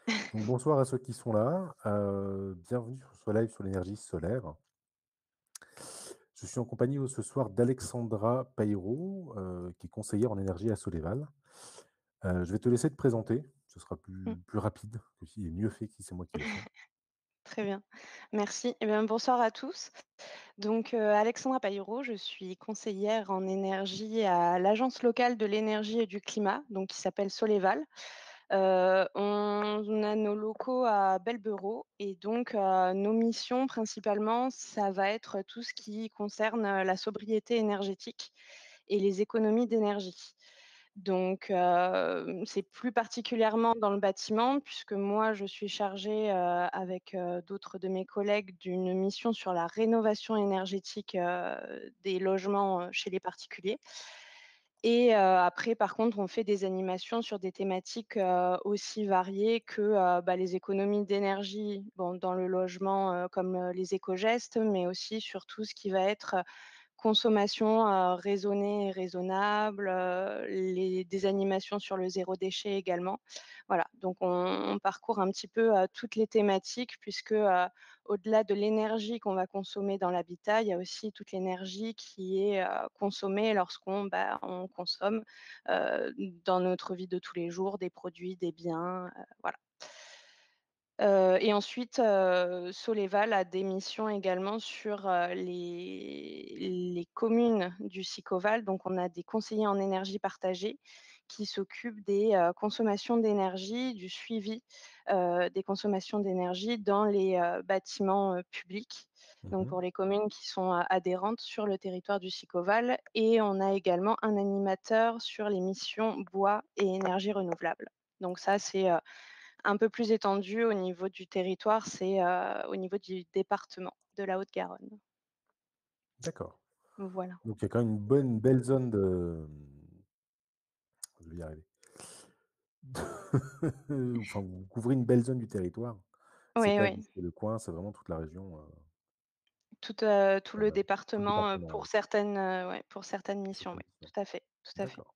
Donc bonsoir à ceux qui sont là, bienvenue sur ce live sur l'énergie solaire. Je suis en compagnie, ce soir d'Alexandra Pairo, qui est conseillère en énergie à Soleval. Je vais te laisser te présenter, ce sera Mmh, plus rapide que si et mieux fait que si c'est moi qui le fais. très bien. Merci et bien, bonsoir à tous. Donc, Alexandra Paillero, je suis conseillère en énergie à l'Agence locale de l'énergie et du climat, donc qui s'appelle Soleval. On a nos locaux à Belberot et donc, nos missions principalement, ça va être tout ce qui concerne, la sobriété énergétique et les économies d'énergie. Donc, c'est plus particulièrement dans le bâtiment puisque moi je suis chargée, avec, d'autres de mes collègues d'une mission sur la rénovation énergétique, des logements, chez les particuliers et après par contre on fait des animations sur des thématiques, aussi variées que, les économies d'énergie, bon dans le logement, comme, les écogestes, mais aussi sur tout ce qui va être, consommation, raisonnée et raisonnable, les des animations sur le zéro déchet également. Voilà, donc on parcourt un petit peu, toutes les thématiques puisque, au-delà de l'énergie qu'on va consommer dans l'habitat, il y a aussi toute l'énergie qui est, consommée lorsqu'on, on consomme, dans notre vie de tous les jours des produits, des biens, voilà. Et ensuite, Soleval a des missions également sur, les communes du Sicoval. Donc on a des conseillers en énergie partagée qui s'occupent des, consommations d'énergie, du suivi, des consommations d'énergie dans les, bâtiments, publics. Donc Mmh. pour les communes qui sont, adhérentes sur le territoire du Sicoval et on a également un animateur sur les missions bois et énergies renouvelables. Donc ça, c'est, un peu plus étendu au niveau du territoire, c'est, au niveau du département de la Haute-Garonne. D'accord. Voilà. Donc il y a quand même une belle zone de, je vais y arriver. Enfin, vous couvrez une belle zone du territoire. C'est Oui, pas oui. juste le coin, c'est vraiment toute la région, Tout le tout le département, département, oui, ouais, pour certaines pour missions, certaines oui. missions. Tout à fait, tout à fait. D'accord.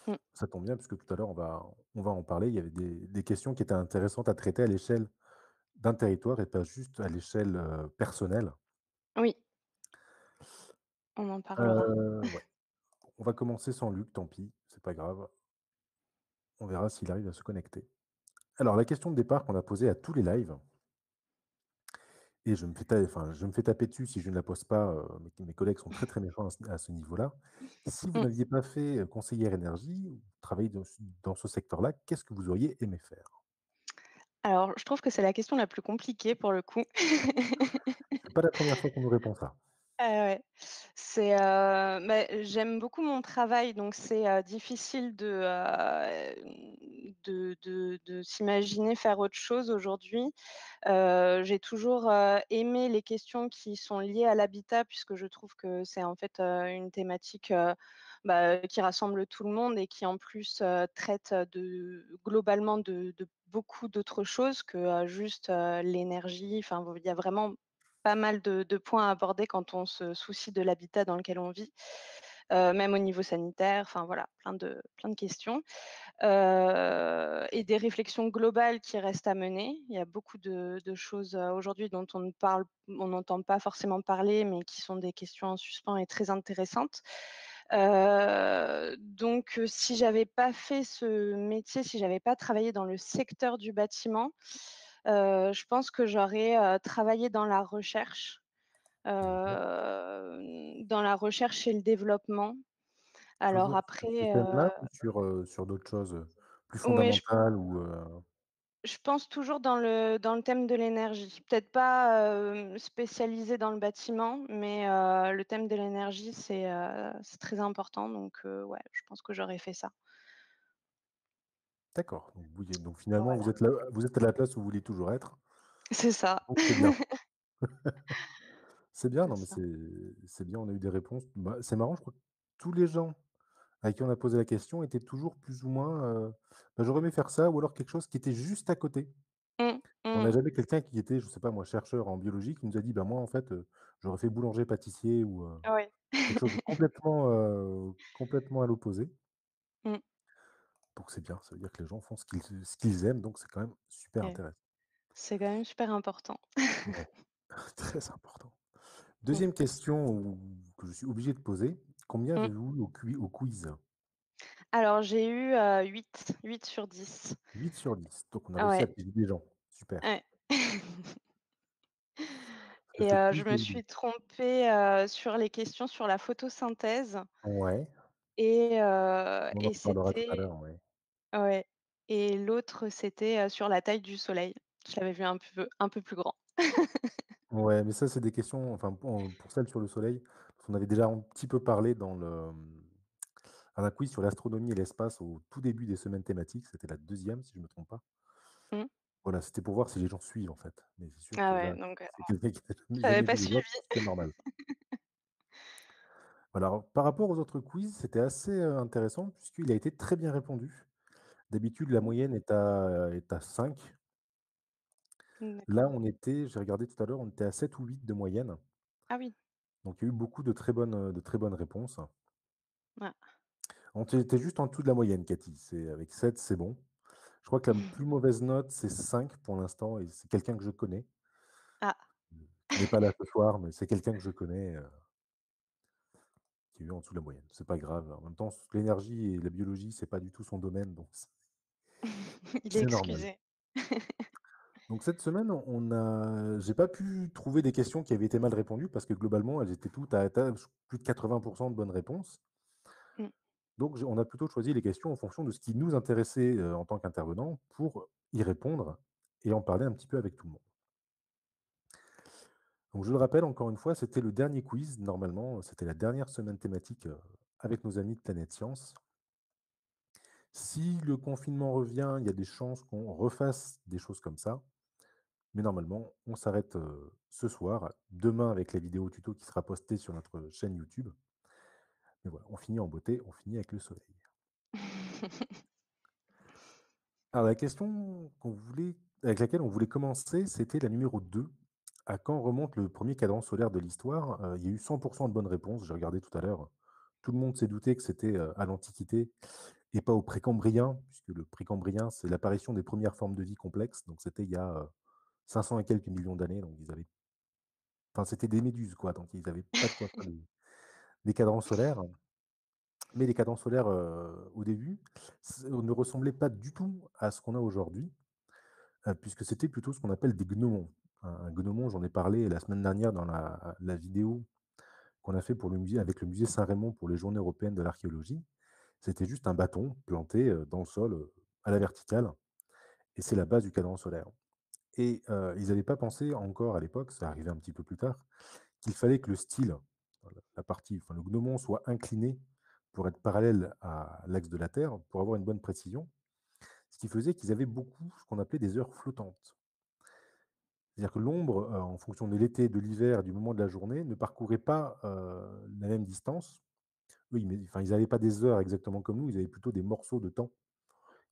Mmh. Ça tombe bien puisque tout à l'heure on va en parler. Il y avait des questions qui étaient intéressantes à traiter à l'échelle d'un territoire et pas juste à l'échelle, personnelle. Oui, on en parlera. Ouais, on va commencer sans Luc, tant pis, c'est pas grave. On verra s'il arrive à se connecter. Alors la question de départ qu'on a posée à tous les lives et je me fais taper dessus si je ne la pose pas, mes collègues sont très, très méchants à ce niveau-là. Si vous Mmh. n'aviez pas fait, conseillère énergie ou travaillé dans ce secteur-là, qu'est-ce que vous auriez aimé faire? Alors, je trouve que c'est la question la plus compliquée pour le coup. C'est pas la première fois qu'on nous répond ça. Ouais. C'est, j'aime beaucoup mon travail, donc c'est, difficile de s'imaginer faire autre chose aujourd'hui. J'ai toujours, aimé les questions qui sont liées à l'habitat puisque je trouve que c'est en fait, une thématique, qui rassemble tout le monde et qui en plus, traite, globalement de beaucoup d'autres choses que, juste, l'énergie. Enfin, il y a vraiment pas mal de points à aborder quand on se soucie de l'habitat dans lequel on vit, même au niveau sanitaire, enfin voilà, plein de questions. Et des réflexions globales qui restent à mener. Il y a beaucoup de choses, aujourd'hui dont on n'entend pas forcément parler, mais qui sont des questions en suspens et très intéressantes. Donc, si j'avais pas fait ce métier, si j'avais pas travaillé dans le secteur du bâtiment, je pense que j'aurais, travaillé D'accord. dans la recherche et le développement. Alors Toujours sur ce après, thème-là ou sur d'autres choses, plus oui, fondamentales ou, je pense toujours dans le thème de l'énergie. Peut-être pas, spécialisée dans le bâtiment, mais le thème de l'énergie, c'est très important donc ouais, je pense que j'aurais fait ça. d'accord, donc finalement Voilà. vous êtes à la place où vous vouliez toujours être, C'est ça. donc c'est bien. C'est bien, C'est non mais ça. c'est bien, on a eu des réponses. Bah, c'est marrant, je crois que tous les gens à qui on a posé la question étaient toujours plus ou moins, «J'aurais aimé faire ça» ou alors quelque chose qui était juste à côté. Mmh, On n'a mmh. jamais quelqu'un qui était, je sais pas moi, chercheur en biologie qui nous a dit: «Bah, moi en fait, j'aurais fait boulanger-pâtissier» ou, Ouais. quelque chose de complètement à l'opposé. Mmh. Donc c'est bien, ça veut dire que les gens font ce qu'ils aiment, donc c'est quand même super et intéressant. c'est quand même super important. Ouais, très important. Mmh. Deuxième question que je suis obligé de poser, combien Mmh. avez-vous eu au quiz? Alors j'ai eu, 8 sur 10. 8/10. Donc on a réussi à Ouais, piéger des gens. Super. ouais. Ça Et fait je plus me de 2. suis trompée, sur les questions sur la photosynthèse Ouais, on en et reparlera tout à c'était l'heure, ouais. ouais et l'autre, c'était, sur la taille du soleil. Je l'avais vu un peu plus grand. Ouais, mais ça, c'est des questions enfin, pour celles sur le soleil, on avait déjà un petit peu parlé dans un quiz sur l'astronomie et l'espace au tout début des semaines thématiques, c'était la deuxième si je ne me trompe pas. Mmh. Voilà, c'était pour voir si les gens suivent en fait. Mais c'est sûr que Ah là, ouais, donc c'est quelqu'un qui n'a jamais j'avais jamais pas vu les suivi. notes, c'est normal. Voilà, alors par rapport aux autres quiz, c'était assez, intéressant puisqu'il a été très bien répondu. D'habitude, la Mmh. moyenne est à 5. Là, D'accord. j'ai regardé tout à l'heure, on était à 7 ou 8 de moyenne. Ah oui. Donc il y a eu beaucoup de très bonnes réponses. Ah. On était juste en dessous de la moyenne, Cathy. C'est avec 7, c'est bon. Je crois que la plus mauvaise note, c'est 5 pour l'instant et c'est quelqu'un que je connais, Ah. qui n'est pas là ce soir, mais c'est quelqu'un que je connais, qui a eu en dessous de la moyenne. C'est pas grave. En même temps, l'énergie et la biologie, c'est pas du tout son domaine, donc Il est c'est normal. excusé. Donc cette semaine, j'ai pas pu trouver des questions qui avaient été mal répondues parce que globalement, elles étaient toutes à plus de 80 de bonnes réponses. Mmh. Donc on a plutôt choisi les questions en fonction de ce qui nous intéressait, en tant qu'intervenants pour y répondre et en parler un petit peu avec tout le monde. Donc je le rappelle encore une fois, c'était le dernier quiz normalement, c'était la dernière semaine thématique, avec nos amis de Planète Science. Si le confinement revient, il y a des chances qu'on refasse des choses comme ça, mais normalement, on s'arrête, ce soir. Demain avec la vidéo tuto qui sera postée sur notre chaîne YouTube. Mais voilà, on finit en beauté, on finit avec le soleil. Alors la question avec laquelle on voulait commencer, c'était la numéro 2. À quand remonte le premier cadran solaire de l'histoire? Il y a eu 100 de bonnes réponses, j'ai regardé tout à l'heure. Tout le monde s'est douté que c'était, à l'Antiquité et pas au Précambrien, puisque le Précambrien, c'est l'apparition des premières formes de vie complexes, donc c'était il y a, 500 et quelques millions d'années, donc c'était des méduses quoi, donc ils avaient pas de quoi faire des cadrans solaires. Mais les cadrans solaires, au début, ne ressemblaient pas du tout à ce qu'on a aujourd'hui. Puisque c'était plutôt ce qu'on appelle des gnomons. Un gnomon, j'en ai parlé la semaine dernière dans la vidéo qu'on a fait pour le musée avec le musée Saint-Rémy pour les Journées européennes de l'archéologie. C'était juste un bâton planté, dans le sol, à la verticale et c'est la base du cadran solaire et ils n'avaient pas pensé encore à l'époque, ça arrivait un petit peu plus tard, qu'il fallait que le style, la partie enfin le gnomon soit incliné pour être parallèle à l'axe de la Terre, pour avoir une bonne précision. Ce qui faisait qu'ils avaient beaucoup ce qu'on appelait des heures flottantes. C'est-à-dire que l'ombre, en fonction de l'été, de l'hiver, du moment de la journée, ne parcourait pas, la même distance. Oui, mais enfin, ils n'avaient pas des heures exactement comme nous, ils avaient plutôt des morceaux de temps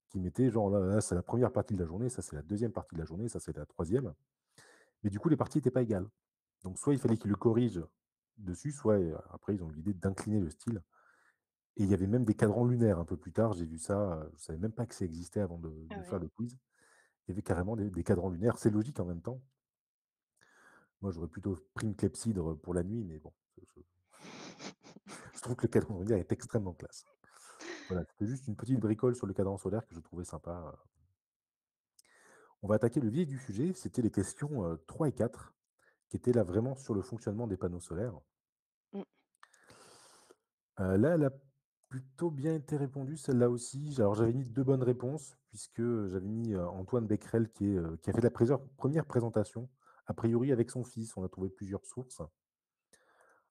qui mettaient genre là, c'est la première partie de la journée, ça c'est la deuxième partie de la journée, ça c'est la troisième. Mais du coup, les parties étaient pas égales. Donc soit il fallait qu'ils le corrigent dessus, soit, après ils ont eu l'idée d'incliner le style et il y avait même des cadrans lunaires un peu plus tard, j'ai vu ça, je savais même pas que ça existait avant de Ah de faire ouais. le quiz. Il y avait carrément des cadrans lunaires, c'est logique en même temps. Moi, j'aurais plutôt pris une clepsydre pour la nuit, mais bon, je trouve que le cadran lunaire est extrêmement classe. Voilà, c'était juste une petite bricole sur le cadran solaire que je trouvais sympa. On va attaquer le vif du sujet, c'était les questions, 3 et 4, qui étaient là vraiment sur le fonctionnement des panneaux solaires. Mmh. Là, elle a plutôt bien été répondue, celle-là aussi. Alors j'avais mis 2 bonnes réponses, puisque, j'avais mis, Antoine Becquerel qui a fait la première présentation, a priori avec son fils. On a trouvé plusieurs sources,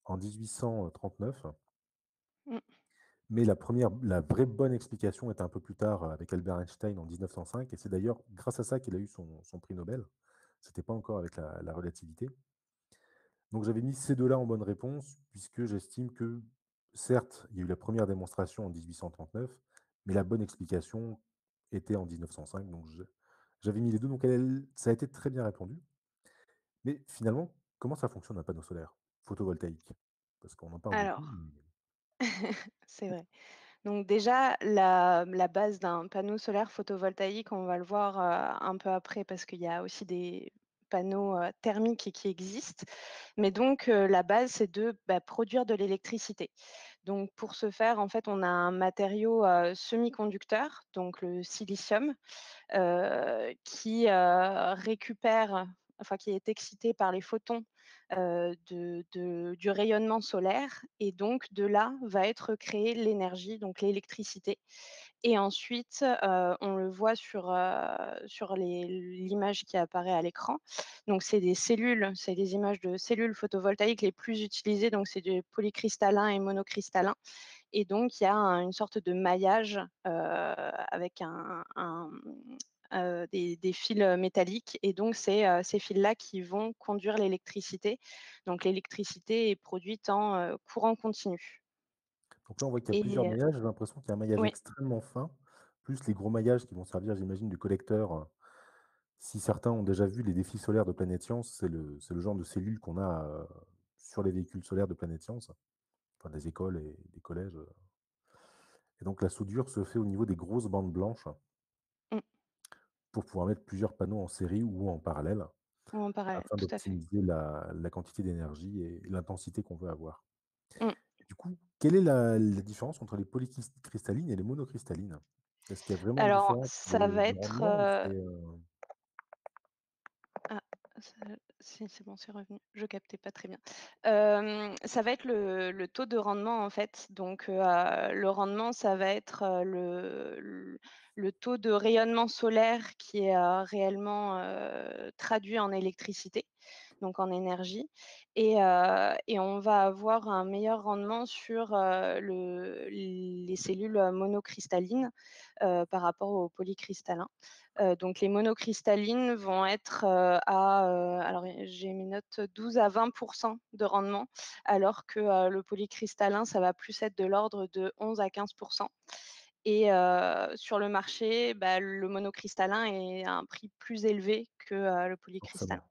en 1839. Mmh. Mais la vraie bonne explication est un peu plus tard, avec Albert Einstein en 1905 et c'est d'ailleurs grâce à ça qu'il a eu son prix Nobel. C'était pas encore avec la relativité. Donc j'avais mis ces 2 là en bonne réponse puisque j'estime que, certes, il y a eu la première démonstration en 1839, mais la bonne explication était en 1905 donc j'avais mis les 2 donc ça a été très bien répondu. Mais finalement, comment ça fonctionne un panneau solaire photovoltaïque? Parce qu'on en parle beaucoup, Alors, mais c'est vrai. Donc déjà, la base d'un panneau solaire photovoltaïque, on va le voir, un peu après parce qu'il y a aussi des panneaux, thermiques qui existent. Mais donc, la base, c'est de, bah, produire de l'électricité. Donc pour ce faire, en fait, on a un matériau, semi-conducteur, donc le silicium, qui, récupère enfin qui est excité par les photons, du rayonnement solaire et donc de là va être créée l'énergie, donc l'électricité et ensuite, on le voit sur l'image qui apparaît à l'écran. Donc c'est des cellules, c'est des images de cellules photovoltaïques les plus utilisées, donc c'est du polycristallin et monocristallin et donc il y a une sorte de maillage, avec des fils, métalliques et donc c'est, ces fils-là qui vont conduire l'électricité. Donc l'électricité est produite en, courant continu Donc là, on voit qu'il y a plusieurs et maillages. J'ai l'impression qu'il y a un maillage oui, extrêmement fin, plus les gros maillages qui vont servir, j'imagine, de collecteurs. Si certains ont déjà vu les défis solaires de Planète Science, c'est le genre de cellules qu'on a, sur les véhicules solaires de Planète Science, enfin des écoles et des collèges, et donc la soudure se fait au niveau des grosses bandes blanches mmh, pour pouvoir mettre plusieurs panneaux en série ou en parallèle, ou en parallèle, afin tout à fait. d'optimiser la quantité d'énergie et l'intensité qu'on veut avoir. Mmh. Du coup, quelle est la différence entre les polycristallines et les monocristallines? Est-ce qu'il y a vraiment une Alors différence ça de va de être, rendement ou c'est, ah, ça si, c'est bon, c'est revenu. Je captais pas très bien. Ça va être le taux de rendement, en fait. Donc, le rendement, ça va être, le taux de rayonnement solaire qui est, réellement, traduit en électricité, donc en énergie et on va avoir un meilleur rendement sur, les cellules, monocristallines, par rapport aux polycristallins. Donc les monocristallines vont être, alors j'ai mes notes, 12 à 20 de rendement, alors que, le polycristallin, ça va plus être de l'ordre de 11 à 15 et sur le marché, bah, le monocristallin est à un prix plus élevé que, le polycristalin,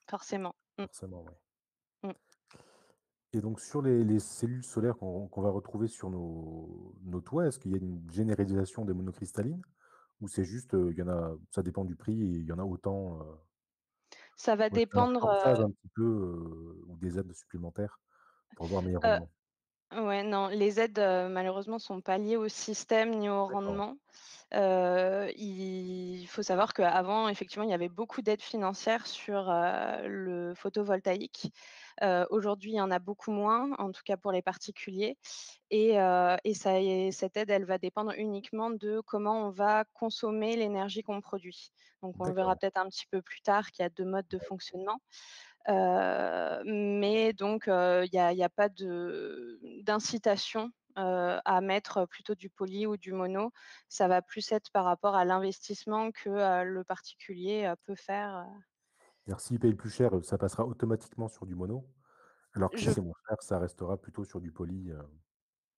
forcément, forcément. Mmh, forcément, ouais. mmh. Et donc sur les cellules solaires qu'on va retrouver sur nos toits, est-ce qu'il y a une généralisation des monocristallines? Ou c'est juste, il y en a ça dépend du prix et il y en a autant, Ça va ou est-ce qu'il y a un dépendre, forçage un petit peu, ou des aides supplémentaires pour avoir un meilleur heu rendement? ouais, non, les aides, malheureusement sont pas liées au système ni au D'accord, rendement. Il faut savoir qu'avant, effectivement, il y avait beaucoup d'aides financières sur, le photovoltaïque. Aujourd'hui, il y en a beaucoup moins, en tout cas pour les particuliers et ça et cette aide, elle va dépendre uniquement de comment on va consommer l'énergie qu'on produit. Donc on le verra d'accord. peut-être un petit peu plus tard qu'il y a 2 modes de fonctionnement. Mais donc il y a pas d'incitation, à mettre plutôt du poly ou du mono. Ça va plus être par rapport à l'investissement que, le particulier, peut faire, C'est-à-dire s'ils payent plus cher, ça passera automatiquement sur du mono, alors que si je c'est moins cher, ça restera plutôt sur du poly,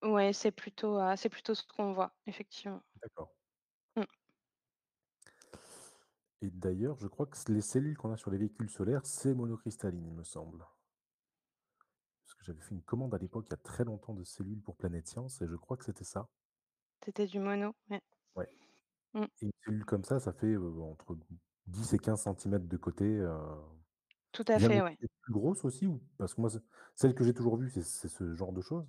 ouais, c'est plutôt ce qu'on voit, effectivement. d'accord. Mmh. Et d'ailleurs, je crois que les cellules qu'on a sur les véhicules solaires, c'est monocristalline, il me semble. Parce que j'avais fait une commande à l'époque, il y a très longtemps, de cellules pour Planète Science et je crois que c'était ça. Tu du mono? Ouais. Ouais. Mmh. Et une cellule comme ça fait, entre 10 et 15 centimètres de côté, Tout à il y en a fait, ouais. des plus grosses aussi, ou parce que moi, celle que j'ai toujours vue, c'est ce genre de choses.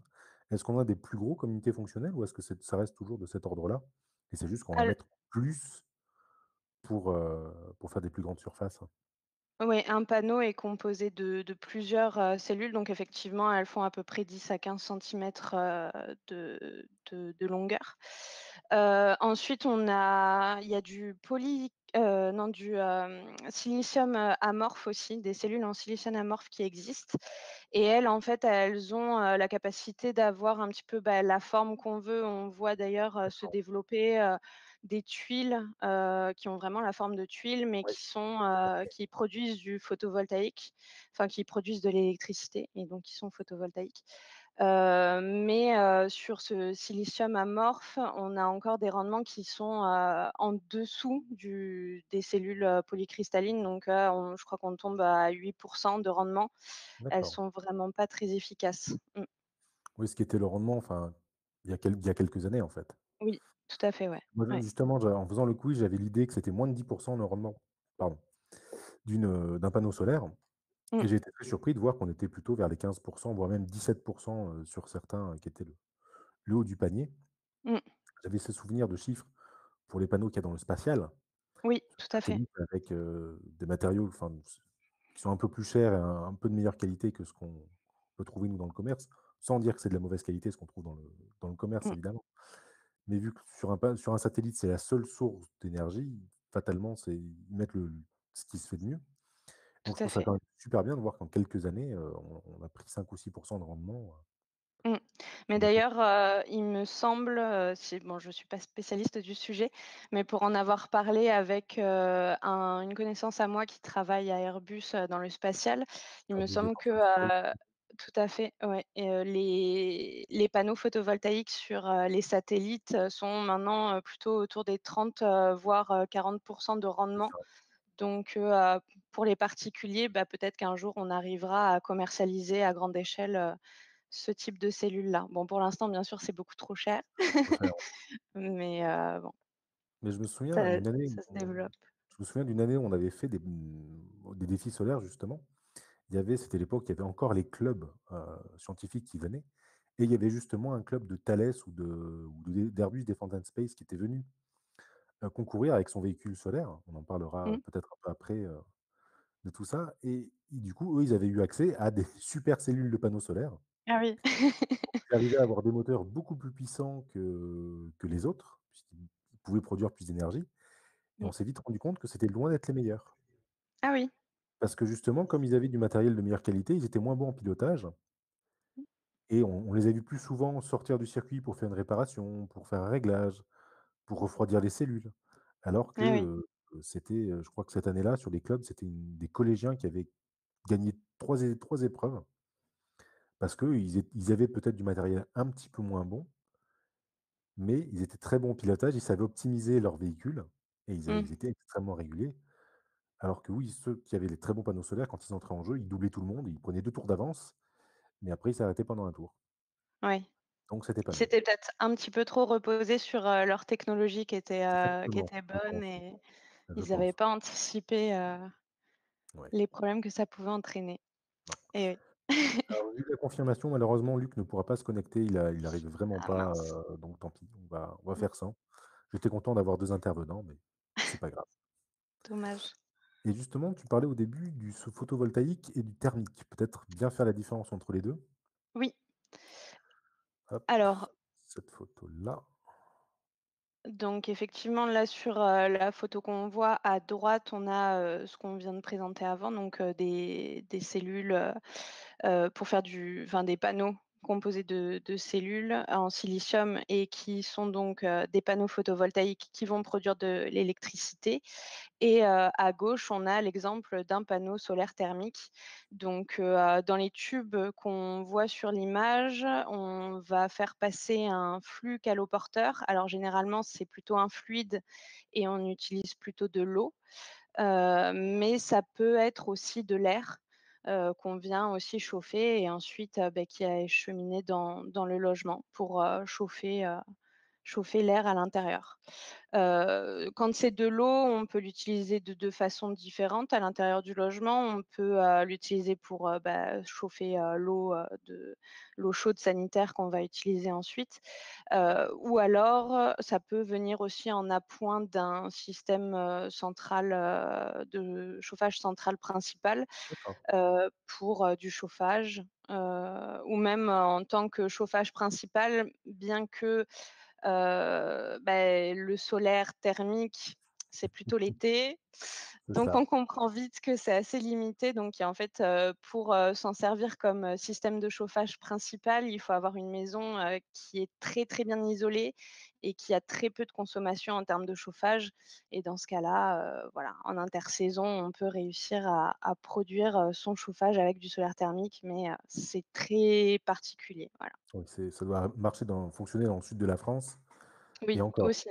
Est-ce qu'on a des plus gros comme unité fonctionnelle ou est-ce que ça reste toujours de cet ordre-là? Et c'est juste qu'on va en Al mettre plus pour faire des plus grandes surfaces? Ouais, un panneau est composé de plusieurs, cellules, donc effectivement, elles font à peu près 10 à 15 centimètres de longueur. Ensuite, il y a du non, du, silicium, amorphe aussi, des cellules en silicium amorphe qui existent et elles, en fait, elles ont, la capacité d'avoir un petit peu, bah, la forme qu'on veut. On voit d'ailleurs, se D'accord. développer, des tuiles, qui ont vraiment la forme de tuiles, mais Ouais, qui produisent du photovoltaïque, enfin qui produisent de l'électricité et donc qui sont photovoltaïques. Mais sur ce silicium amorphe, on a encore des rendements qui sont, en dessous des cellules, polycristallines donc je crois qu'on tombe à 8 de rendement. Elles d'accord. sont vraiment pas très efficaces. Mmh. Oui, ce qui était le rendement, enfin, il y a quelques années, en fait. Oui, tout à fait, ouais. Moi, Ouais. justement, en faisant le quiz, j'avais l'idée que c'était moins de 10 de rendement, pardon, d'un panneau solaire Mmh, et j'ai été très surpris de voir qu'on était plutôt vers les 15 voire même 17 sur certains, qui étaient le haut du panier. mmh. J'avais ce souvenir de chiffres pour les panneaux qu'il y a dans le spatial, Oui, tout à fait. satellites avec, des matériaux, qui sont un peu plus chers et un peu de meilleure qualité que ce qu'on peut trouver nous dans le commerce, sans dire que c'est de la mauvaise qualité ce qu'on trouve dans le commerce Mmh, évidemment. Mais vu que sur un satellite, c'est la seule source d'énergie, fatalement, ils mettent ce qui se fait de mieux. Donc je tout à trouve ça fait. quand même super bien de voir qu'en quelques années, on a pris 5 ou 6 de rendement, Mmh. Mais sur des petits. d'ailleurs, il me semble, si bon, je suis pas spécialiste du sujet, mais pour en avoir parlé avec, une connaissance à moi qui travaille à Airbus, dans le spatial, il Faire me de semble défense que, industrielle. tout à fait, ouais et les panneaux photovoltaïques sur, les satellites, sont maintenant, plutôt autour des 30, voire, 40 de C'est rendement. ça. Donc, pour les particuliers, bah, peut-être qu'un jour on arrivera à commercialiser à grande échelle, ce type de cellules-là. Bon, pour l'instant, bien sûr, c'est beaucoup trop cher, C'est trop cher. mais bon, Mais je me souviens ça d'une année ça se développe. où on avait fait des défis solaires justement. C'était l'époque, il y avait encore les clubs, scientifiques qui venaient et il y avait justement un club de Thales d'Airbus Defence and Space qui était venu, concourir avec son véhicule solaire. On en parlera Mmh. peut-être un peu après, de tout ça et du coup, eux, ils avaient eu accès à des super cellules de panneaux solaires. Ah oui. Ils arrivaient à avoir des moteurs beaucoup plus puissants que les autres, puisqu'ils pouvaient produire plus d'énergie et on Mmh. s'est vite rendu compte que c'était loin d'être les meilleurs. Ah oui. Parce que justement, comme ils avaient du matériel de meilleure qualité, ils étaient moins bons en pilotage et on les a vus plus souvent sortir du circuit pour faire une réparation, pour faire un réglage, pour refroidir les cellules. Alors que, Ah oui. je crois que cette année-là, sur les clubs, c'était des collégiens qui avaient gagné 3 épreuves parce qu'ils avaient peut-être du matériel un petit peu moins bon, mais ils étaient très bons au pilotage, ils savaient optimiser leur véhicule et Mmh. ils étaient extrêmement réguliers. Alors que oui, ceux qui avaient les très bons panneaux solaires, quand ils entraient en jeu, ils doublaient tout le monde, ils prenaient 2 tours d'avance, mais après ils s'arrêtaient pendant un tour. Ouais. Donc c'était pas Ils mieux. s'étaient peut-être un petit peu trop reposés sur, leur technologie qui Exactement, était je bonne pense, et je ils n'avaient pense. pas anticipé, Ouais, les problèmes que ça pouvait entraîner. non. Et oui. Alors j'ai eu la confirmation, malheureusement, Luc ne pourra pas se connecter, il arrive vraiment Ah pas, mince. donc tant pis, on va Mmh. faire sans. J'étais content d'avoir 2 intervenants, mais c'est pas grave. Dommage. Et justement, tu parlais au début du photovoltaïque et du thermique. Peut-être bien faire la différence entre les 2. Oui. Hop, Alors cette photo-là. donc effectivement, là, sur, la photo qu'on voit à droite, on a, ce qu'on vient de présenter avant, donc des cellules, pour faire des panneaux composés de cellules en silicium et qui sont donc, des panneaux photovoltaïques qui vont produire de l'électricité et à gauche, on a l'exemple d'un panneau solaire thermique. Donc dans les tubes qu'on voit sur l'image, on va faire passer un flux caloporteur. Alors généralement, c'est plutôt un fluide et on utilise plutôt de l'eau, mais ça peut être aussi de l'air, qu'on vient aussi chauffer et ensuite, qui est acheminé dans le logement pour, chauffer l'air à l'intérieur. Quand c'est de l'eau, on peut l'utiliser de 2 façons différentes à l'intérieur du logement. On peut, l'utiliser pour, chauffer, de l'eau chaude sanitaire qu'on va utiliser ensuite, ou alors, ça peut venir aussi en appoint d'un système, central, de chauffage central principal, D'accord, pour, du chauffage, ou même en tant que chauffage principal, bien que le solaire thermique, c'est plutôt l'été, c'est donc on ça. comprend vite que c'est assez limité. Donc en fait, pour, s'en servir comme, système de chauffage principal, il faut avoir une maison, qui est très, très bien isolée et qui a très peu de consommation en termes de chauffage et dans ce cas-là, voilà, en intersaison, on peut réussir à produire, son chauffage avec du solaire thermique, mais, c'est très particulier, voilà. Oui, ça doit fonctionner dans le sud de la France et Oui, encore, aussi,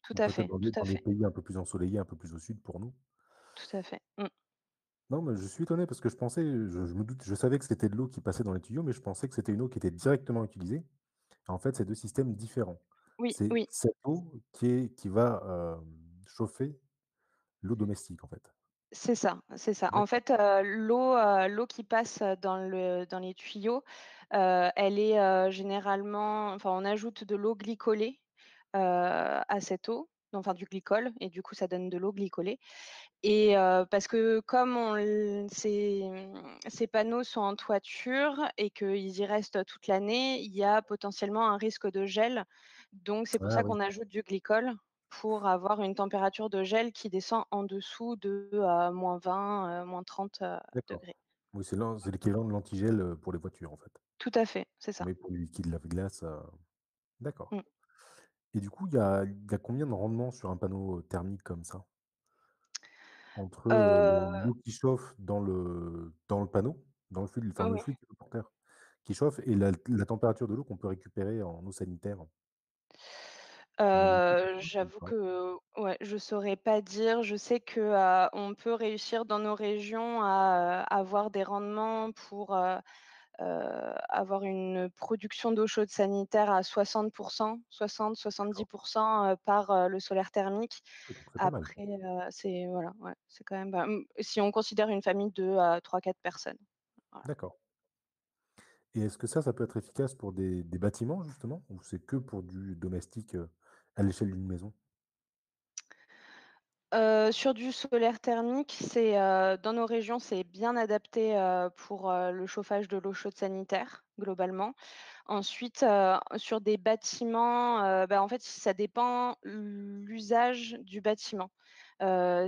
tout ou à peut-être fait, tout à dans des fait. pays un peu plus ensoleillés, un peu plus au sud pour nous. Tout à fait. Mmh. Non, mais je suis étonné parce que je savais que c'était de l'eau qui passait dans les tuyaux, mais je pensais que c'était une eau qui était directement utilisée. En fait, c'est 2 systèmes différents. Oui, C'est oui. cette eau qui va, chauffer l'eau domestique, en fait. C'est ça, c'est ça. En D'accord. fait, l'eau qui passe dans les tuyaux, elle est, généralement enfin, on ajoute de l'eau glycolée, à cette eau, enfin du glycol et du coup, ça donne de l'eau glycolée et parce que comme ces panneaux sont en toiture et qu'ils y restent toute l'année, il y a potentiellement un risque de gel. Donc c'est pour Ah ça oui, qu'on ajoute du glycol pour avoir une température de gel qui descend en dessous de, -20, -30 d'accord. degrés. Oui, c'est l'équivalent de l'antigel, pour les voitures, en fait. Tout à fait, c'est ça. Mais pour les liquides lave-glace, d'accord. Mmh. Et du coup, il y a combien de rendement sur un panneau, thermique comme ça? Entre, Heu, l'eau qui chauffe dans le panneau, dans le fluide, enfin le oui. fluide porteur qui chauffe et la température de l'eau qu'on peut récupérer en eau sanitaire? On a une idée de ça ou J'avoue pas? que, ouais, je saurais pas dire. Je sais que, on peut réussir dans nos régions à, avoir des rendements pour, avoir une production d'eau chaude sanitaire à 60 60-70 D'accord. par, le solaire thermique. Oui, donc c'est pas mal. Après, c'est voilà, ouais, c'est quand même, si on considère une famille de, 3-4 personnes. Voilà. D'accord. Et est-ce que ça peut être efficace pour des bâtiments justement? Ou c'est que pour du domestique, à l'échelle d'une maison? Sur du solaire thermique, dans nos régions, c'est bien adapté, pour, le chauffage de l'eau chaude sanitaire, globalement. Ensuite, sur des bâtiments, bah, en fait, ça dépend l'usage du bâtiment.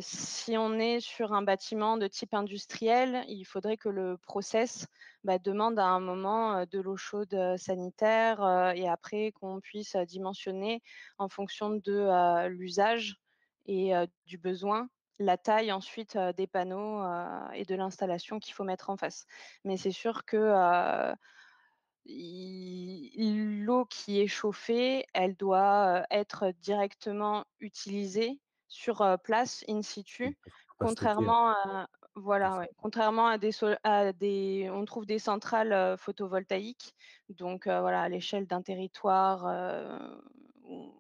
Si on est sur un bâtiment de type industriel, il faudrait que le process, bah, demande à un moment, de l'eau chaude, sanitaire, et après qu'on puisse, dimensionner en fonction de, l'usage et du besoin, la taille ensuite, des panneaux, et de l'installation qu'il faut mettre en face. Mais c'est sûr que, l'eau qui est chauffée, elle doit, être directement utilisée sur, place, in Oui, situ, parce qu'on peut pas stocker en contrairement à comme voilà, ça. ouais, contrairement à des on trouve des centrales, photovoltaïques, donc voilà, à l'échelle d'un territoire, ou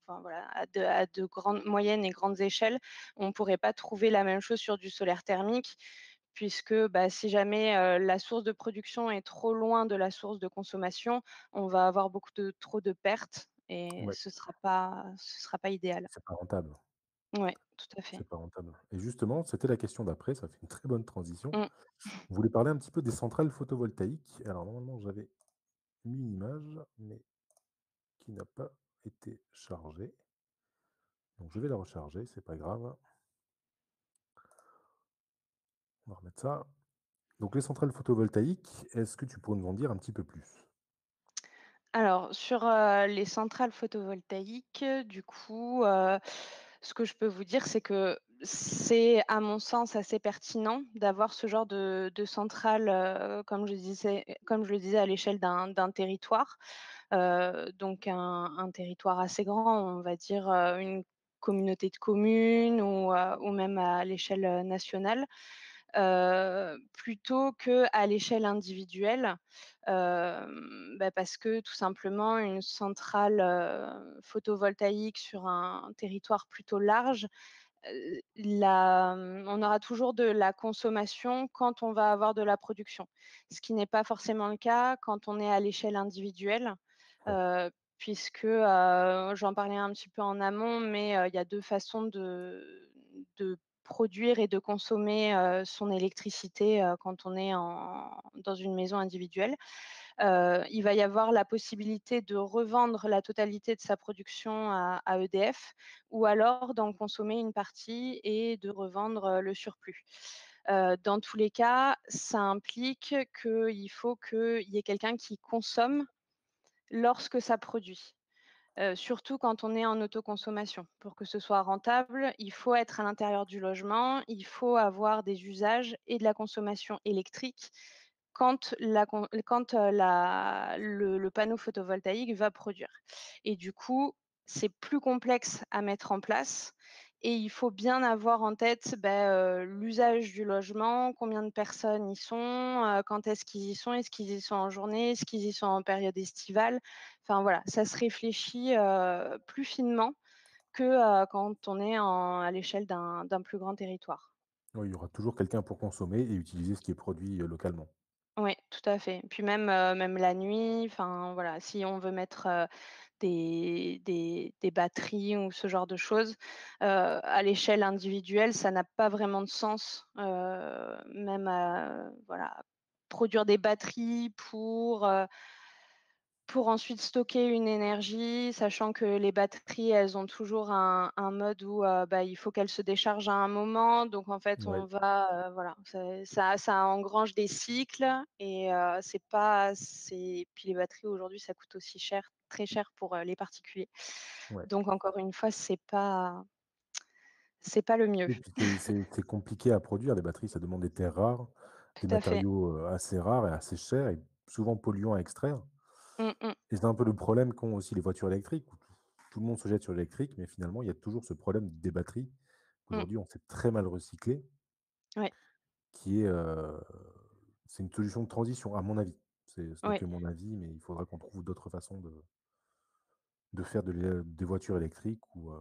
enfin voilà, à de grandes moyennes et grandes échelles, on ne pourrait pas trouver la même chose sur du solaire thermique puisque, bah, si jamais, la source de production est trop loin de la source de consommation, on va avoir trop de pertes et Ouais, ce sera pas idéal. c'est pas rentable. Ouais, tout à fait. C'est pas rentable. Et justement, c'était la question d'après, ça fait une très bonne transition. Mmh. On voulait parler un petit peu des centrales photovoltaïques. Alors normalement, j'avais mis une image, mais qui n'a pas été chargée. Donc je vais la recharger, c'est pas grave. On va remettre ça. Donc les centrales photovoltaïques, est-ce que tu pourrais nous en dire un petit peu plus? Alors sur, les centrales photovoltaïques, du coup, ce que je peux vous dire, c'est que c'est, à mon sens, assez pertinent d'avoir ce genre de centrale, comme je le disais, à l'échelle d'un territoire. Donc un territoire assez grand, on va dire, une communauté de communes ou même à l'échelle, nationale, plutôt qu'à l'échelle individuelle. Bah, parce que tout simplement une centrale, photovoltaïque sur un territoire plutôt large, on aura toujours de la consommation quand on va avoir de la production. Ce qui n'est pas forcément le cas quand on est à l'échelle individuelle, Ouais, puisque, j'en parlais un petit peu en amont, mais, il y a 2 façons de produire et de consommer, son électricité, quand on est dans une maison individuelle. Il va y avoir la possibilité de revendre la totalité de sa production à EDF ou alors d'en consommer une partie et de revendre, le surplus. Dans tous les cas, ça implique qu'il faut qu'il y ait quelqu'un qui consomme lorsque ça produit. Surtout quand on est en autoconsommation. Pour que ce soit rentable, il faut être à l'intérieur du logement, il faut avoir des usages et de la consommation électrique quand le panneau photovoltaïque va produire et du coup, c'est plus complexe à mettre en place et il faut bien avoir en tête, l'usage du logement, combien de personnes y sont, quand est-ce qu'ils y sont? Est-ce qu'ils y sont en journée? Est-ce qu'ils y sont en période estivale? Enfin voilà, ça se réfléchit, plus finement que, quand on est à l'échelle d'un plus grand territoire. Oui, il y aura toujours quelqu'un pour consommer et utiliser ce qui est produit, localement. Oui, tout à fait. Puis même la nuit, enfin voilà, si on veut mettre, des batteries ou ce genre de choses, à l'échelle individuelle, ça n'a pas vraiment de sens, même, voilà, produire des batteries pour ensuite stocker une énergie, sachant que les batteries, elles ont toujours un mode où, il faut qu'elles se déchargent à un moment. Donc en fait, on Ouais, va, voilà, ça engrange des cycles et puis les batteries aujourd'hui, ça coûte aussi cher, très cher pour, les particuliers. ouais. Donc encore une fois, c'est pas le mieux. Et puis c'est compliqué à produire les batteries, ça demande des terres rares, Tout des à fait. matériaux, assez rares et assez chers et souvent polluants à extraire. Mmh mh. Et c'est un peu le problème qu'ont aussi les voitures électriques où tout le monde se jette sur l'électrique, mais finalement, il y a toujours ce problème des batteries Mmh. qu'aujourd'hui on sait très mal recycler, Ouais, qui est, c'est une solution de transition à mon avis. Ce n'est ouais. que mon avis, mais il faudra qu'on trouve d'autres façons de faire des voitures électriques ou,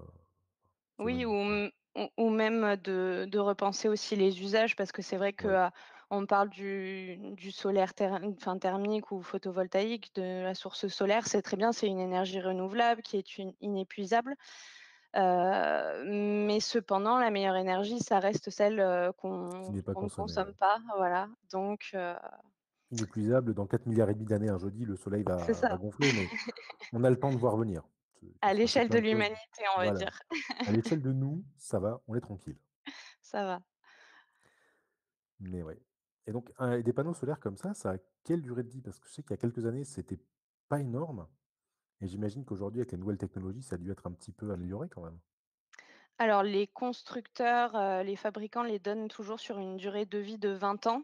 qui Oui, auraient ou du ou même de repenser aussi les usages parce que c'est vrai que, ouais, on parle du solaire thermique ou photovoltaïque, de la source solaire, c'est très bien, c'est une énergie renouvelable qui est inépuisable, mais cependant la meilleure énergie, ça reste celle, qui qu'on n'est pas qu'on ne consommée, consomme ouais. pas, voilà, donc Inépuisable, dans 4,5 milliards d'années un jeudi, le soleil c'est va ça, gonfler, mais on a le temps de voir venir. Il à peut se passer l'échelle plein de de choses. l'humanité, on va Voilà. dire. À l'échelle de nous, ça va, on est tranquille. Ça va. Mais ouais. Et donc des panneaux solaires comme ça a quelle durée de vie? Parce que je sais qu'il y a quelques années, c'était pas énorme et j'imagine qu'aujourd'hui, avec les nouvelles technologies, ça a dû être un petit peu amélioré quand même? Alors les constructeurs, les fabricants les donnent toujours sur une durée de vie de 20 ans.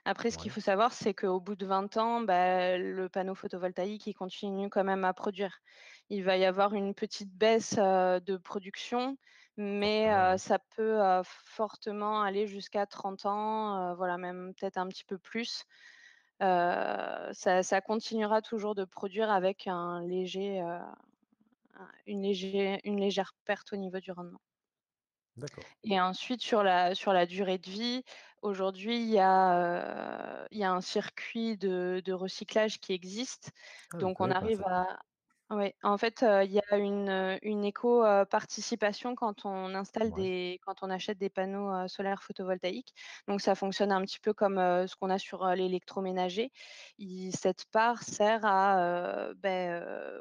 Après ce qu'il Ouais, faut savoir, c'est qu'au bout de 20 ans, le panneau photovoltaïque, il continue quand même à produire. Il va y avoir une petite baisse, de production, mais forcément, ouais. ça peut, fortement aller jusqu'à 30 ans, voilà, même peut-être un petit peu plus. Ça continuera toujours de produire avec une légère perte au niveau du rendement. D'accord. Et ensuite sur la durée de vie, aujourd'hui, il y a un circuit de recyclage qui existe. Ah, je Donc on savais pas arrive ça. à ouais, en fait, il y a une éco, participation Ouais, quand on achète des panneaux, solaires photovoltaïques. Donc ça fonctionne un petit peu comme, ce qu'on a sur, l'électroménager. Cette part sert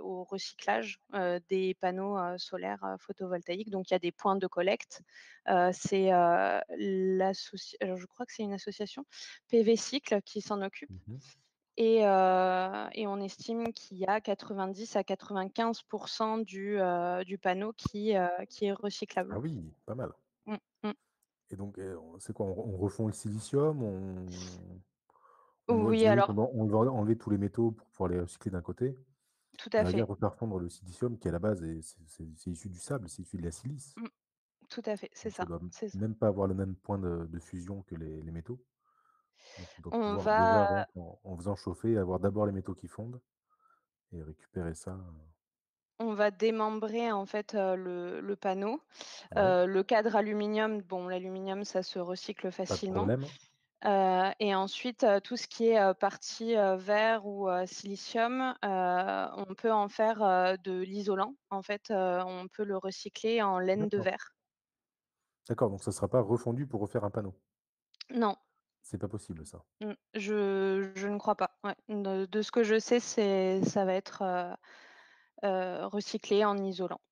au recyclage, des panneaux, solaires, photovoltaïques. Donc il y a des points de collecte. C'est, alors je crois que c'est une association, PV Cycle, qui s'en occupe mmh. et on estime qu'il y a 90 à 95 du panneau qui est Ah recyclable. oui, pas mal. Mmh, mmh. Et donc on c'est quoi? On refond le silicium? On doit Oui, j'imagine alors qu'on doit enlever tous les métaux pour pouvoir les recycler d'un côté tout et à à la rigueur fait. refaire fondre le silicium qui à la base c'est issu du sable, c'est issu de la silice. Mmh, tout à fait, c'est Donc ça ça, doit c'est ça. même pas avoir le même point de fusion que les métaux. Donc on doit On pouvoir va déjà rien qu'en faisant chauffer, avoir d'abord les métaux qui fondent et récupérer ça, on va démembrer en fait, le panneau. ouais, Le cadre aluminium, bon l'aluminium ça se recycle pas de facilement. problème. Et ensuite, tout ce qui est, partie, verre ou, silicium, on peut en faire, de l'isolant. En fait, on peut le recycler en laine de D'accord. verre. D'accord, donc ça sera pas refondu pour refaire un panneau? Non, C'est pas possible ça? je ne crois pas. Ouais, de ce que je sais, ça va être, recyclé en isolant.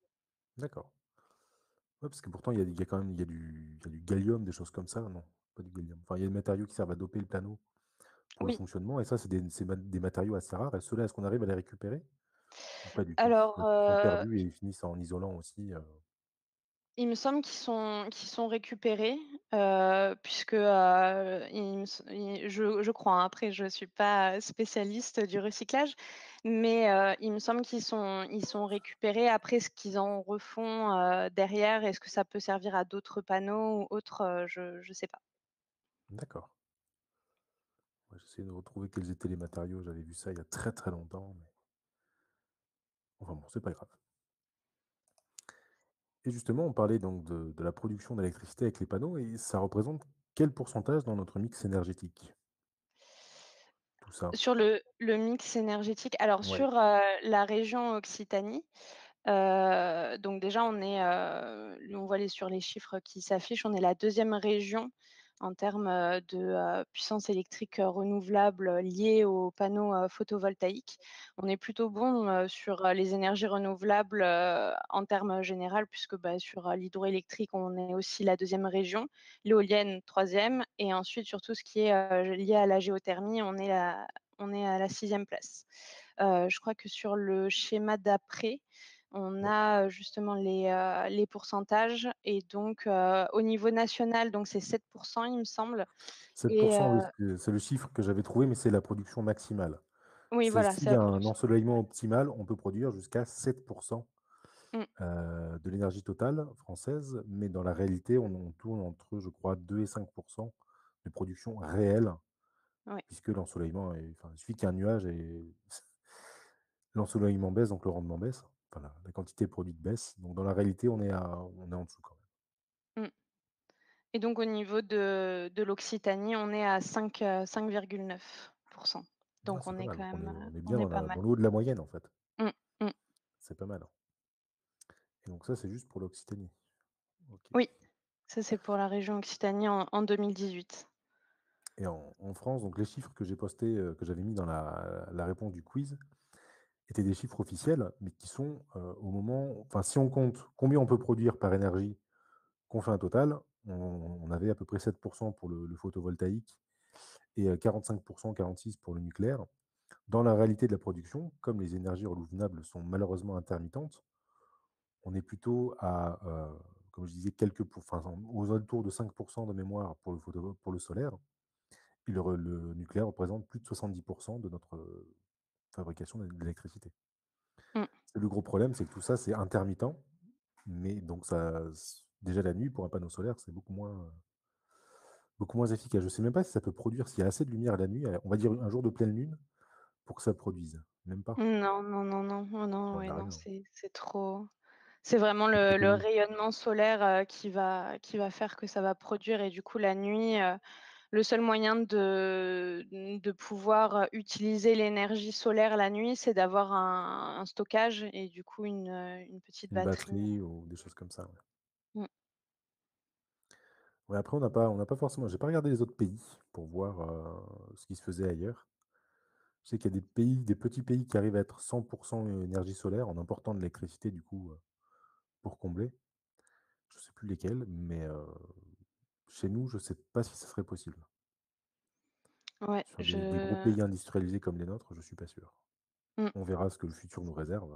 D'accord. Ouais, parce que pourtant il y a quand même il y a du gallium, des choses comme ça? Non, pas du gallium. Enfin, il y a des matériaux qui servent à doper le panneau pour le Oui, fonctionnement et ça, c'est des matériaux assez rares et ceux-là, est-ce qu'on arrive à les récupérer ou pas du tout? alors, Ou est-ce qu'ils sont perdus et ils finissent en isolant aussi? Il me semble qu'ils sont récupérés, puisque, il me s il je crois, hein, après je suis pas spécialiste du recyclage, mais, il me semble qu'ils sont récupérés. Après ce qu'ils en refont, derrière, est-ce que ça peut servir à d'autres panneaux ou autres, je sais pas. D'accord. Ouais, j'essaie de retrouver quels étaient les matériaux, j'avais vu ça il y a très, très longtemps, mais enfin bon, c'est pas grave. Et justement, on parlait donc de la production d'électricité avec les panneaux et ça représente quel pourcentage dans notre mix énergétique? Tout ça? Sur le mix énergétique, alors Ouais, sur, la région Occitanie. Donc déjà on voit sur les chiffres qui s'affichent, on est la deuxième région en termes, de, puissance électrique, renouvelable, liée aux panneaux, photovoltaïques. On est plutôt bon, sur, les énergies renouvelables, en termes général puisque, bah, sur, l'hydroélectrique, on est aussi la deuxième région, l'éolienne troisième et ensuite sur tout ce qui est, lié à la géothermie, on est à la sixième place. Je crois que sur le schéma d'après, on ouais. a, justement les pourcentages et donc, au niveau national, donc c'est 7 il me semble 7, et oui, c'est le chiffre que j'avais trouvé, mais c'est la production maximale. oui, C'est voilà, s'il c'est y la a un production. ensoleillement optimal, on peut produire jusqu'à 7 Mmh, de l'énergie totale française, mais dans la réalité, on tourne entre, je crois, 2 et 5 de production réelle, ouais, puisque l'ensoleillement est enfin, il suffit qu'il y ait un nuage et l'ensoleillement baisse, donc le rendement baisse. Enfin, la quantité produite baisse, donc dans la réalité, on est en dessous quand même. mmh et donc au niveau de l'Occitanie, on est à 5,9. Ouais, Donc c'est on pas est mal, quand donc même, on est bien on est pas mal. dans le haut de la moyenne, en fait. Mmh, mmh. C'est pas mal, hein. Et donc ça, c'est juste pour l'Occitanie. OK. Oui, ça c'est pour la région Occitanie en 2018. Et en France, donc les chiffres que j'ai postés, que j'avais mis dans la réponse du quiz étaient des chiffres officiels, mais qui sont, au moment enfin, si on compte combien on peut produire par énergie, qu'on fait un total, on avait à peu près 7 pour le photovoltaïque et 45 46 pour le nucléaire. Dans la réalité de la production, comme les énergies renouvelables sont malheureusement intermittentes, on est plutôt à, comme je disais, quelques pour enfin, aux alentours de 5 de mémoire pour le solaire et le nucléaire représente plus de 70 de notre, fabrication d'électricité. Mmh. Et le gros problème, c'est que tout ça, c'est intermittent, mais donc déjà la nuit pour un panneau solaire, c'est beaucoup moins efficace. Je ne sais même pas si ça peut produire s'il y a assez de lumière la nuit, on va dire un jour de pleine lune pour que ça produise, même pas? Non, non, non, non, non, non, On ouais, a non, rien. c'est trop. C'est vraiment C'est très le connu. rayonnement solaire, qui va faire que ça va produire et du coup la nuit, le seul moyen de pouvoir, utiliser l'énergie solaire la nuit, c'est d'avoir un stockage et du coup une petite Une batterie. batterie ou des choses comme ça, ouais. Mmh. Ouais, après on n'a pas forcément j'ai pas regardé les autres pays pour voir, ce qui se faisait ailleurs. Je sais qu'il y a des petits pays qui arrivent à être 100 énergie solaire en important de l'électricité du coup, pour combler. Je sais plus lesquels, mais chez nous, je sais pas si ça serait possible. Ouais, Sur des gros pays industrialisés comme les nôtres, je suis pas sûr. mmh, On verra ce que le futur nous réserve,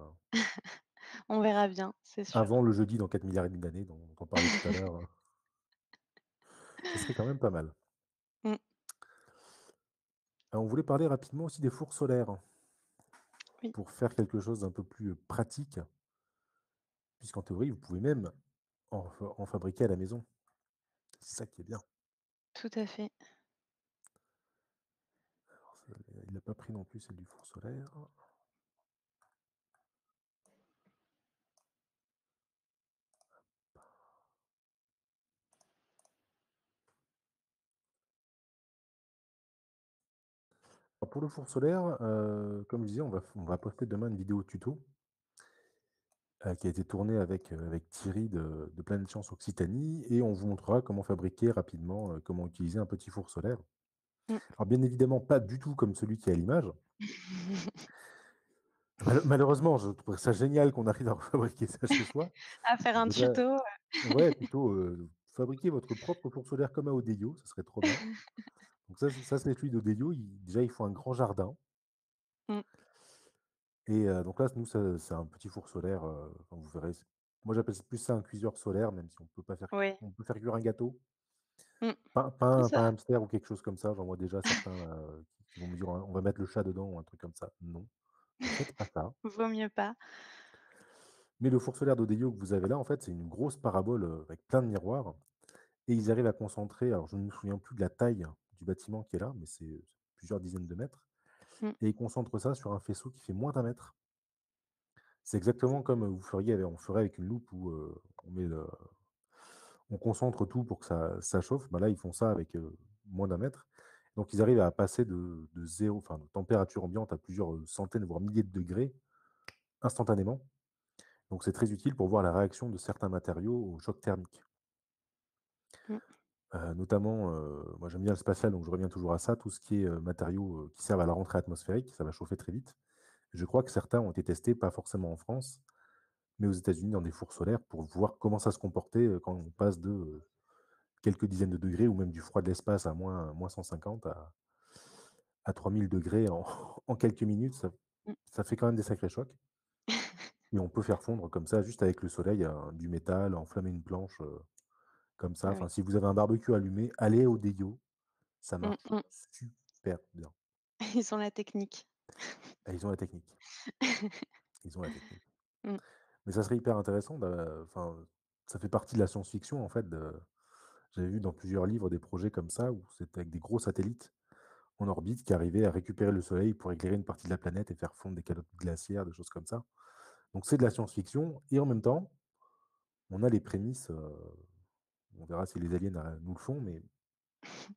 on verra bien, c'est avant sûr. le jeudi dans 4,5 milliards d'années dont on parlait tout à l'heure, ça serait quand même pas mal. Mmh, On voulait parler rapidement aussi des fours solaires oui, pour faire quelque chose d'un peu plus, pratique, puisqu'en théorie, vous pouvez même en fabriquer à la maison. C'est ça qui est bien. tout à fait. Alors ça, il l'a pas pris non plus, celle du four solaire. Alors pour le four solaire, comme je disais, on va poster demain une vidéo tuto, qui a été tournée avec Thierry de Planète Chance Occitanie et on vous montrera comment fabriquer rapidement, comment utiliser un petit four solaire. Mmh. Alors bien évidemment, pas du tout comme celui qui est à l'image. Malheureusement, je trouverais ça génial qu'on arrive à fabriquer ça chez soi. À faire un Déjà tuto. ouais, plutôt, fabriquer votre propre four solaire comme à Odeyo, ça serait trop bien. Donc ça c'est celui d'Odeyo, déjà, il faut un grand jardin Mmh, et donc là, nous, c'est un petit four solaire, enfin, vous verrez, Moi, j'appelle plus ça un cuiseur solaire, même si Oui. on peut faire cuire un gâteau. Mmh. Pas un Ça hamster ou quelque chose comme ça. J'en vois déjà certains là, qui vont me dire: «On va mettre le chat dedans» ou un truc comme ça. Non, ne faites pas ça. vaut mieux pas. Mais le four solaire d'Odeyo que vous avez là, en fait, c'est une grosse parabole, avec plein de miroirs et ils arrivent à concentrer, alors je ne me souviens plus de la taille du bâtiment qui est là, mais c'est plusieurs dizaines de mètres Mmh. et ils concentrent ça sur un faisceau qui fait moins d'un mètre. C'est exactement comme, on ferait avec une loupe où, on concentre tout pour que ça chauffe. Bah, là, ils font ça avec, moins d'un mètre. Donc ils arrivent à passer de 0, enfin de température ambiante à plusieurs, centaines, voire milliers de degrés instantanément. Donc c'est très utile pour voir la réaction de certains matériaux au choc thermique. Mmh. Notamment, moi j'aime bien le spatial, donc je reviens toujours à ça, tout ce qui est, matériaux, qui servent à la rentrée atmosphérique, ça va chauffer très vite. Je crois que certains ont été testés, pas forcément en France, mais aux États-Unis dans des fours solaires pour voir comment ça se comportait, quand on passe de, quelques dizaines de degrés ou même du froid de l'espace à moins 150 à 3000 degrés en en quelques minutes, Mmh. ça fait quand même des sacrés chocs et on peut faire fondre comme ça, juste avec le soleil, du métal, enflammer une planche, comme ça. Ah Enfin, oui. si vous avez un barbecue allumé, allez au Deyo, ça Mmh marche mh. super bien. Ils ont la technique. Ah, ils ont la technique, ils ont la technique. Mmh. Mais ça serait hyper intéressant enfin, ça fait partie de la science-fiction, en fait, j'avais vu dans plusieurs livres des projets comme ça où c'était avec des gros satellites en orbite qui arrivaient à récupérer le soleil pour éclairer une partie de la planète et faire fondre des calottes glaciaires, des choses comme ça. Donc c'est de la science-fiction et en même temps, on a les prémices, on verra si les aliens, nous le font, mais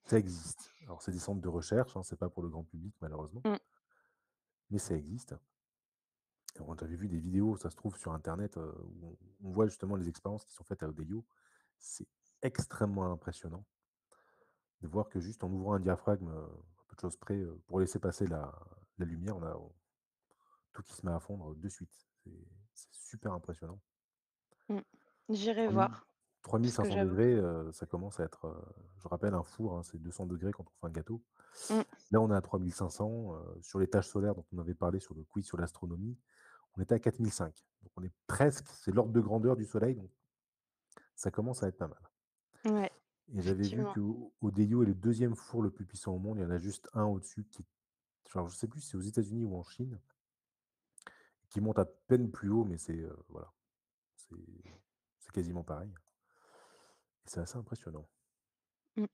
ça existe. Alors c'est des centres de recherche, hein, c'est pas pour le grand public malheureusement, Mmh. mais ça existe. Et j'avais vu des vidéos, ça se trouve sur internet, où on voit justement les expériences qui sont faites à Odeyo. C'est extrêmement impressionnant de voir que juste en ouvrant un diaphragme, à peu de choses près, pour laisser passer la lumière, on a tout qui se met à fondre de suite. C'est super impressionnant. Mmh. J'irai 3000 voir, parce que 3500 j'avoue degrés, que ça commence à être, je rappelle un four, hein, c'est 200 degrés quand on fait un gâteau. mmh. Là, on est à 3500, sur les tâches solaires dont on avait parlé sur le quiz sur l'astronomie, on était à 4005. Donc on est presque, c'est l'ordre de grandeur du soleil, donc ça commence à être pas mal. Ouais, Et j'avais vu effectivement. qu'Odeyo est le deuxième four le plus puissant au monde, il y en a juste un au-dessus qui, genre, je sais plus si c'est aux États-Unis ou en Chine, qui monte à peine plus haut, mais voilà, c'est c'est quasiment pareil et c'est assez impressionnant. Mmh.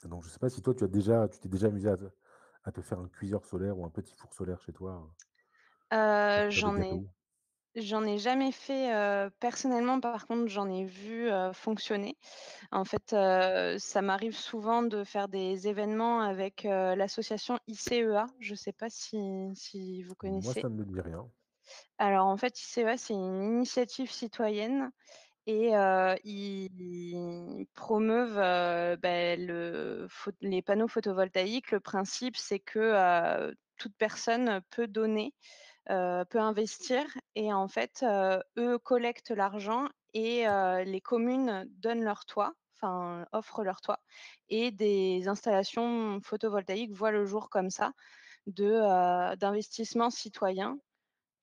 Donc je sais pas si toi tu t'es déjà amusé à te faire un cuiseur solaire ou un petit four solaire chez toi, pour faire des J'en ai gâteaux? j'en ai jamais fait, personnellement. Par contre, j'en ai vu, fonctionner. En fait, ça m'arrive souvent de faire des événements avec, l'association ICEA. Je ne sais pas si vous Moi, connaissez? ça ne me dit rien. Alors en fait, ICEA, c'est une initiative citoyenne et ils promeuvent, les panneaux photovoltaïques. Le principe, c'est que, toute personne peut donner, peut investir et en fait, eux collectent l'argent et les communes donnent leur toit, enfin offrent leur toit et des installations photovoltaïques voient le jour comme ça d'investissements citoyens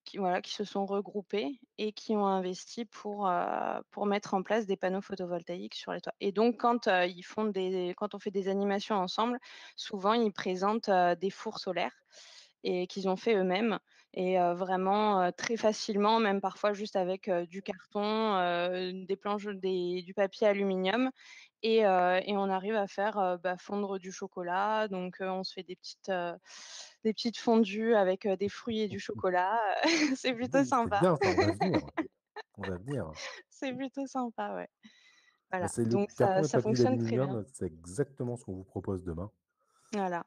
qui se sont regroupés et qui ont investi pour mettre en place des panneaux photovoltaïques sur les toits. Et donc quand on fait des animations ensemble, souvent ils présentent, des fours solaires et qu'ils ont fait eux-mêmes et vraiment, très facilement, même parfois juste avec, du carton, des planches du papier aluminium et on arrive à faire, fondre du chocolat. Donc on se fait des petites fondues avec, des fruits et du chocolat. C'est plutôt Oui, c'est sympa. bien ça, on va venir, on va venir. C'est plutôt sympa, ouais. Bah, Voilà, c'est le donc carton et le ça papier fonctionne très bien. d'aluminium, c'est exactement ce qu'on vous propose demain. Voilà.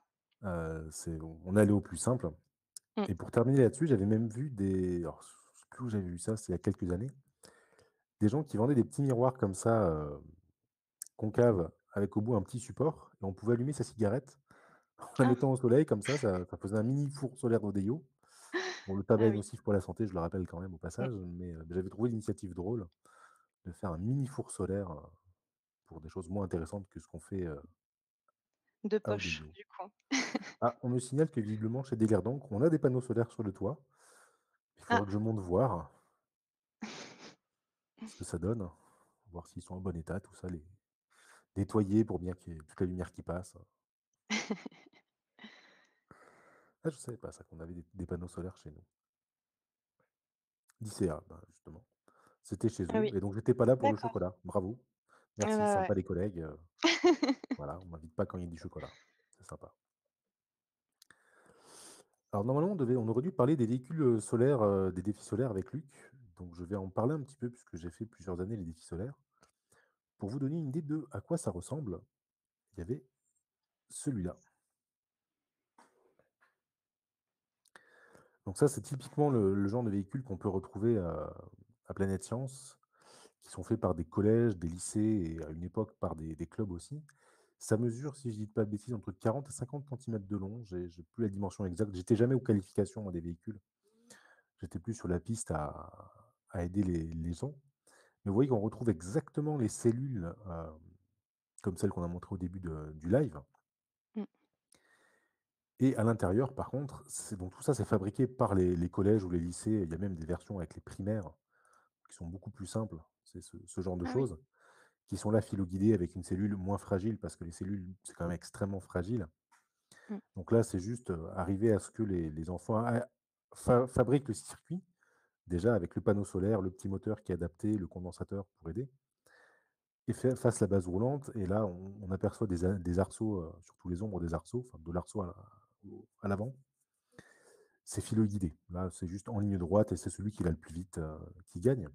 C'est on est allé au plus simple Mmh. et pour terminer là-dessus, j'avais même vu alors je sais plus où j'avais vu ça, c'est il y a quelques années, des gens qui vendaient des petits miroirs comme ça, concaves avec au bout un petit support et on pouvait allumer sa cigarette en la Ah! mettant au soleil comme ça faisait un mini four solaire d'Odeyo. Bon, le tabac Ah est oui. nocif pour la santé, je le rappelle quand même au Mmh. passage, mais j'avais trouvé l'initiative drôle de faire un mini four solaire, pour des choses moins intéressantes que ce qu'on fait, De à poche, Odeo. du coup. Ah, on me signale que visiblement chez Delirdank, on a des panneaux solaires sur le toit. Il Ah! faudra que je monte voir. ce que ça donne, voir s'ils sont en bon état, tout ça, les nettoyer pour bien qu'il y ait toute la lumière qui passe. Ah, je savais pas ça, qu'on avait des panneaux solaires chez nous. D'ICA, bah, justement. C'était chez Ah eux oui, et donc j'étais pas là pour le d'accord. chocolat. Bravo. Ah Merci, bah, ouais. sympa les collègues, voilà, on m'invite pas quand il y a du chocolat. C'est sympa. Alors normalement, on aurait dû parler des véhicules, solaires, des défis solaires avec Luc, donc je vais en parler un petit peu puisque j'ai fait plusieurs années les défis solaires. Pour vous donner une idée de à quoi ça ressemble, il y avait celui-là. Donc ça, c'est typiquement le genre de véhicule qu'on peut retrouver, à Planète Science, qui sont faits par des collèges, des lycées et à une époque par des clubs aussi. Ça mesure, si je dis pas de bêtises, entre 40 et 50 centimètres de long. J'ai plus la dimension exacte. J'étais jamais aux qualifications moi des véhicules. J'étais plus sur la piste à aider les gens. Mais vous voyez qu'on retrouve exactement les cellules, comme celles qu'on a montrées au début du live. Mmh. Et à l'intérieur, par contre, c'est donc tout ça, c'est fabriqué par les collèges ou les lycées. Il y a même des versions avec les primaires qui sont beaucoup plus simples. C'est ce genre de Ah oui. choses qui sont là philo-guidées avec une cellule moins fragile parce que les cellules, c'est quand même extrêmement fragile. Mmh. Donc là, c'est juste, arriver à ce que les enfants fabriquent le circuit, déjà avec le panneau solaire, le petit moteur qui est adapté, le condensateur pour aider et fasse la base roulante et là, on aperçoit des arceaux, surtout les ombres des arceaux, enfin de l'arceau à l'avant. C'est philo-guidé. Là, c'est juste en ligne droite et c'est celui qui va le plus vite, qui gagne.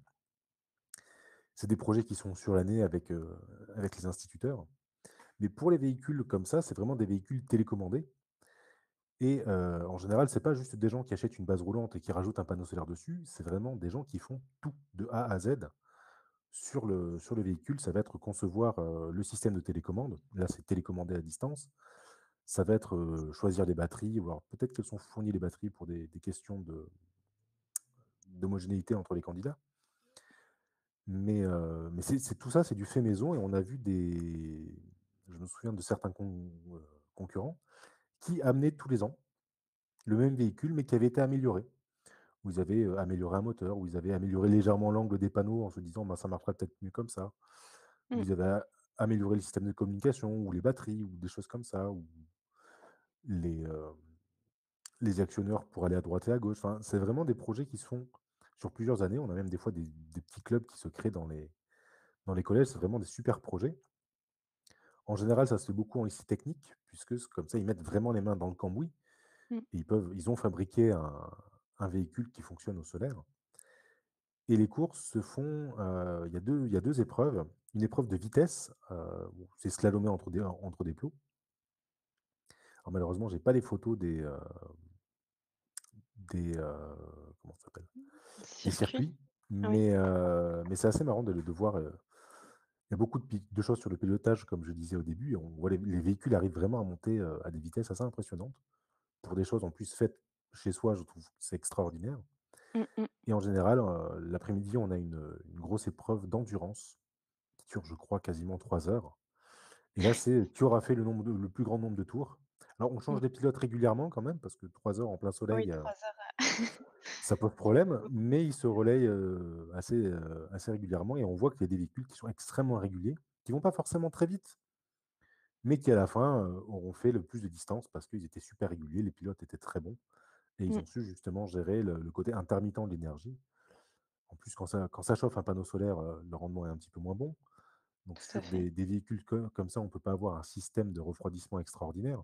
C'est des projets qui sont sur l'année avec les instituteurs. Mais pour les véhicules comme ça, c'est vraiment des véhicules télécommandés et en général, c'est pas juste des gens qui achètent une base roulante et qui rajoutent un panneau solaire dessus, c'est vraiment des gens qui font tout de A à Z sur le véhicule. Ça va être concevoir, le système de télécommande. Là, c'est télécommandé à distance. Ça va être, choisir les batteries ou alors peut-être qu'elles sont fournies les batteries pour des questions d'homogénéité entre les candidats. Mais c'est tout ça, c'est du fait maison et on a vu je me souviens de certains concurrents qui amenaient tous les ans le même véhicule, mais qui avait été amélioré. Où ils avaient, amélioré un moteur, où ils avaient amélioré légèrement l'angle des panneaux en se disant: «Ben, ça marcherait peut-être mieux comme ça». Où Mmh. ils avaient amélioré le système de communication ou les batteries ou des choses comme ça, ou les, les actionneurs pour aller à droite et à gauche. Enfin, c'est vraiment des projets qui se font sur plusieurs années. On a même des fois des petits clubs qui se créent dans les collèges. C'est vraiment des super projets. En général, ça se fait beaucoup en lycée technique, puisque comme ça, ils mettent vraiment les mains dans le cambouis Mmh. et ils ont fabriqué un véhicule qui fonctionne au solaire. Et les courses se font, il y a deux épreuves. Une épreuve de vitesse, où c'est slalomé entre des plots. Alors malheureusement, j'ai pas les photos comment ça s'appelle? Des Circuit? circuits, Oui. mais c'est assez marrant de voir, il y a beaucoup de choses sur le pilotage, comme je disais au début, et on voit les véhicules arrivent vraiment à monter, à des vitesses assez impressionnantes. Pour des choses en plus faites chez soi, je trouve que c'est extraordinaire Mmh mh. et en général, l'après-midi, on a une grosse épreuve d'endurance qui dure, je crois, quasiment 3 heures et là, c'est qui aura fait le plus grand nombre de tours. Alors on change Mmh. les pilotes régulièrement quand même parce que 3 heures en plein Oui, soleil, 3 heures, ça pose problème, mais ils se relayent, assez régulièrement et on voit qu'il y a des véhicules qui sont extrêmement réguliers, qui vont pas forcément très vite, mais qui à la fin, auront fait le plus de distance parce qu'ils étaient super réguliers, les pilotes étaient très bons et ils mmh, ont su justement gérer le côté intermittent de l'énergie. En plus, quand ça chauffe un panneau solaire, le rendement est un petit peu moins bon. Donc tout à sur fait. des véhicules comme ça, on ne peut pas avoir un système de refroidissement extraordinaire.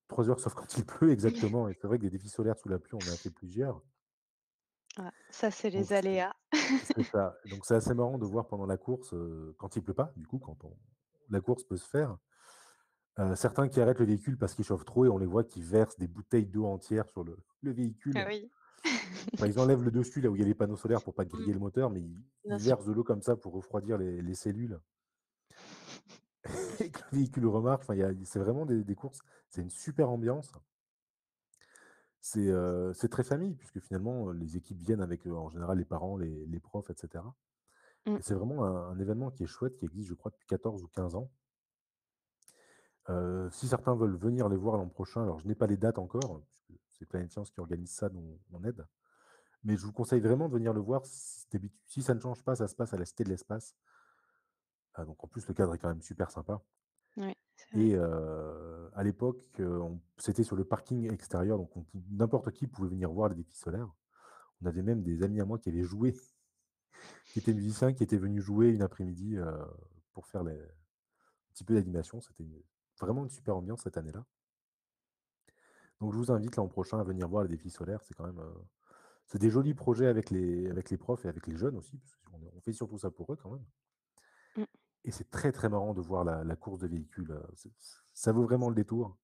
3 heures, sauf quand il pleut, exactement, et c'est vrai que des défis solaires sous la pluie, on en a fait plusieurs. Ah, ça, c'est Donc les aléas. c'est ça. Donc c'est assez marrant de voir pendant la course, quand il pleut pas, du coup, la course peut se faire, certains qui arrêtent le véhicule parce qu'il chauffe trop et on les voit qui versent des bouteilles d'eau entières sur le Ah véhicule. oui. Enfin, ils enlèvent le dessus, là où il y a les panneaux solaires pour pas Mmh, griller le moteur, mais ils bien ils sûr. versent de l'eau comme ça pour refroidir les cellules et que le véhicule remarche. Enfin, c'est vraiment des courses, c'est une super ambiance. C'est très famille puisque finalement, les équipes viennent avec, en général les parents, les profs et cetera Mmh. et c'est vraiment un événement qui est chouette, qui existe je crois depuis 14 ou 15 ans. Si certains veulent venir les voir l'an prochain, alors je n'ai pas les dates encore, puisque c'est Planète Science qui organise ça, nous on aide. Mais je vous conseille vraiment de venir le voir si ça ne change pas, ça se passe à la Cité de l'Espace. Donc en plus le cadre est quand même super sympa Ouais, c'est vrai. et à l'époque, on c'était sur le parking extérieur, donc on pou n'importe qui pouvait venir voir les défis solaires. On avait même des amis à moi qui avaient joué, qui étaient musiciens, qui étaient venus jouer une après-midi, pour faire les un petit peu d'animation. C'était vraiment une super ambiance cette année-là. Donc je vous invite l'an prochain à venir voir les défis solaires. C'est quand même, c'est des jolis projets avec les profs et avec les jeunes aussi, parce qu'on fait surtout ça pour eux quand même Mmh. et c'est très, très marrant de voir la course de véhicules, ça vaut vraiment le détour.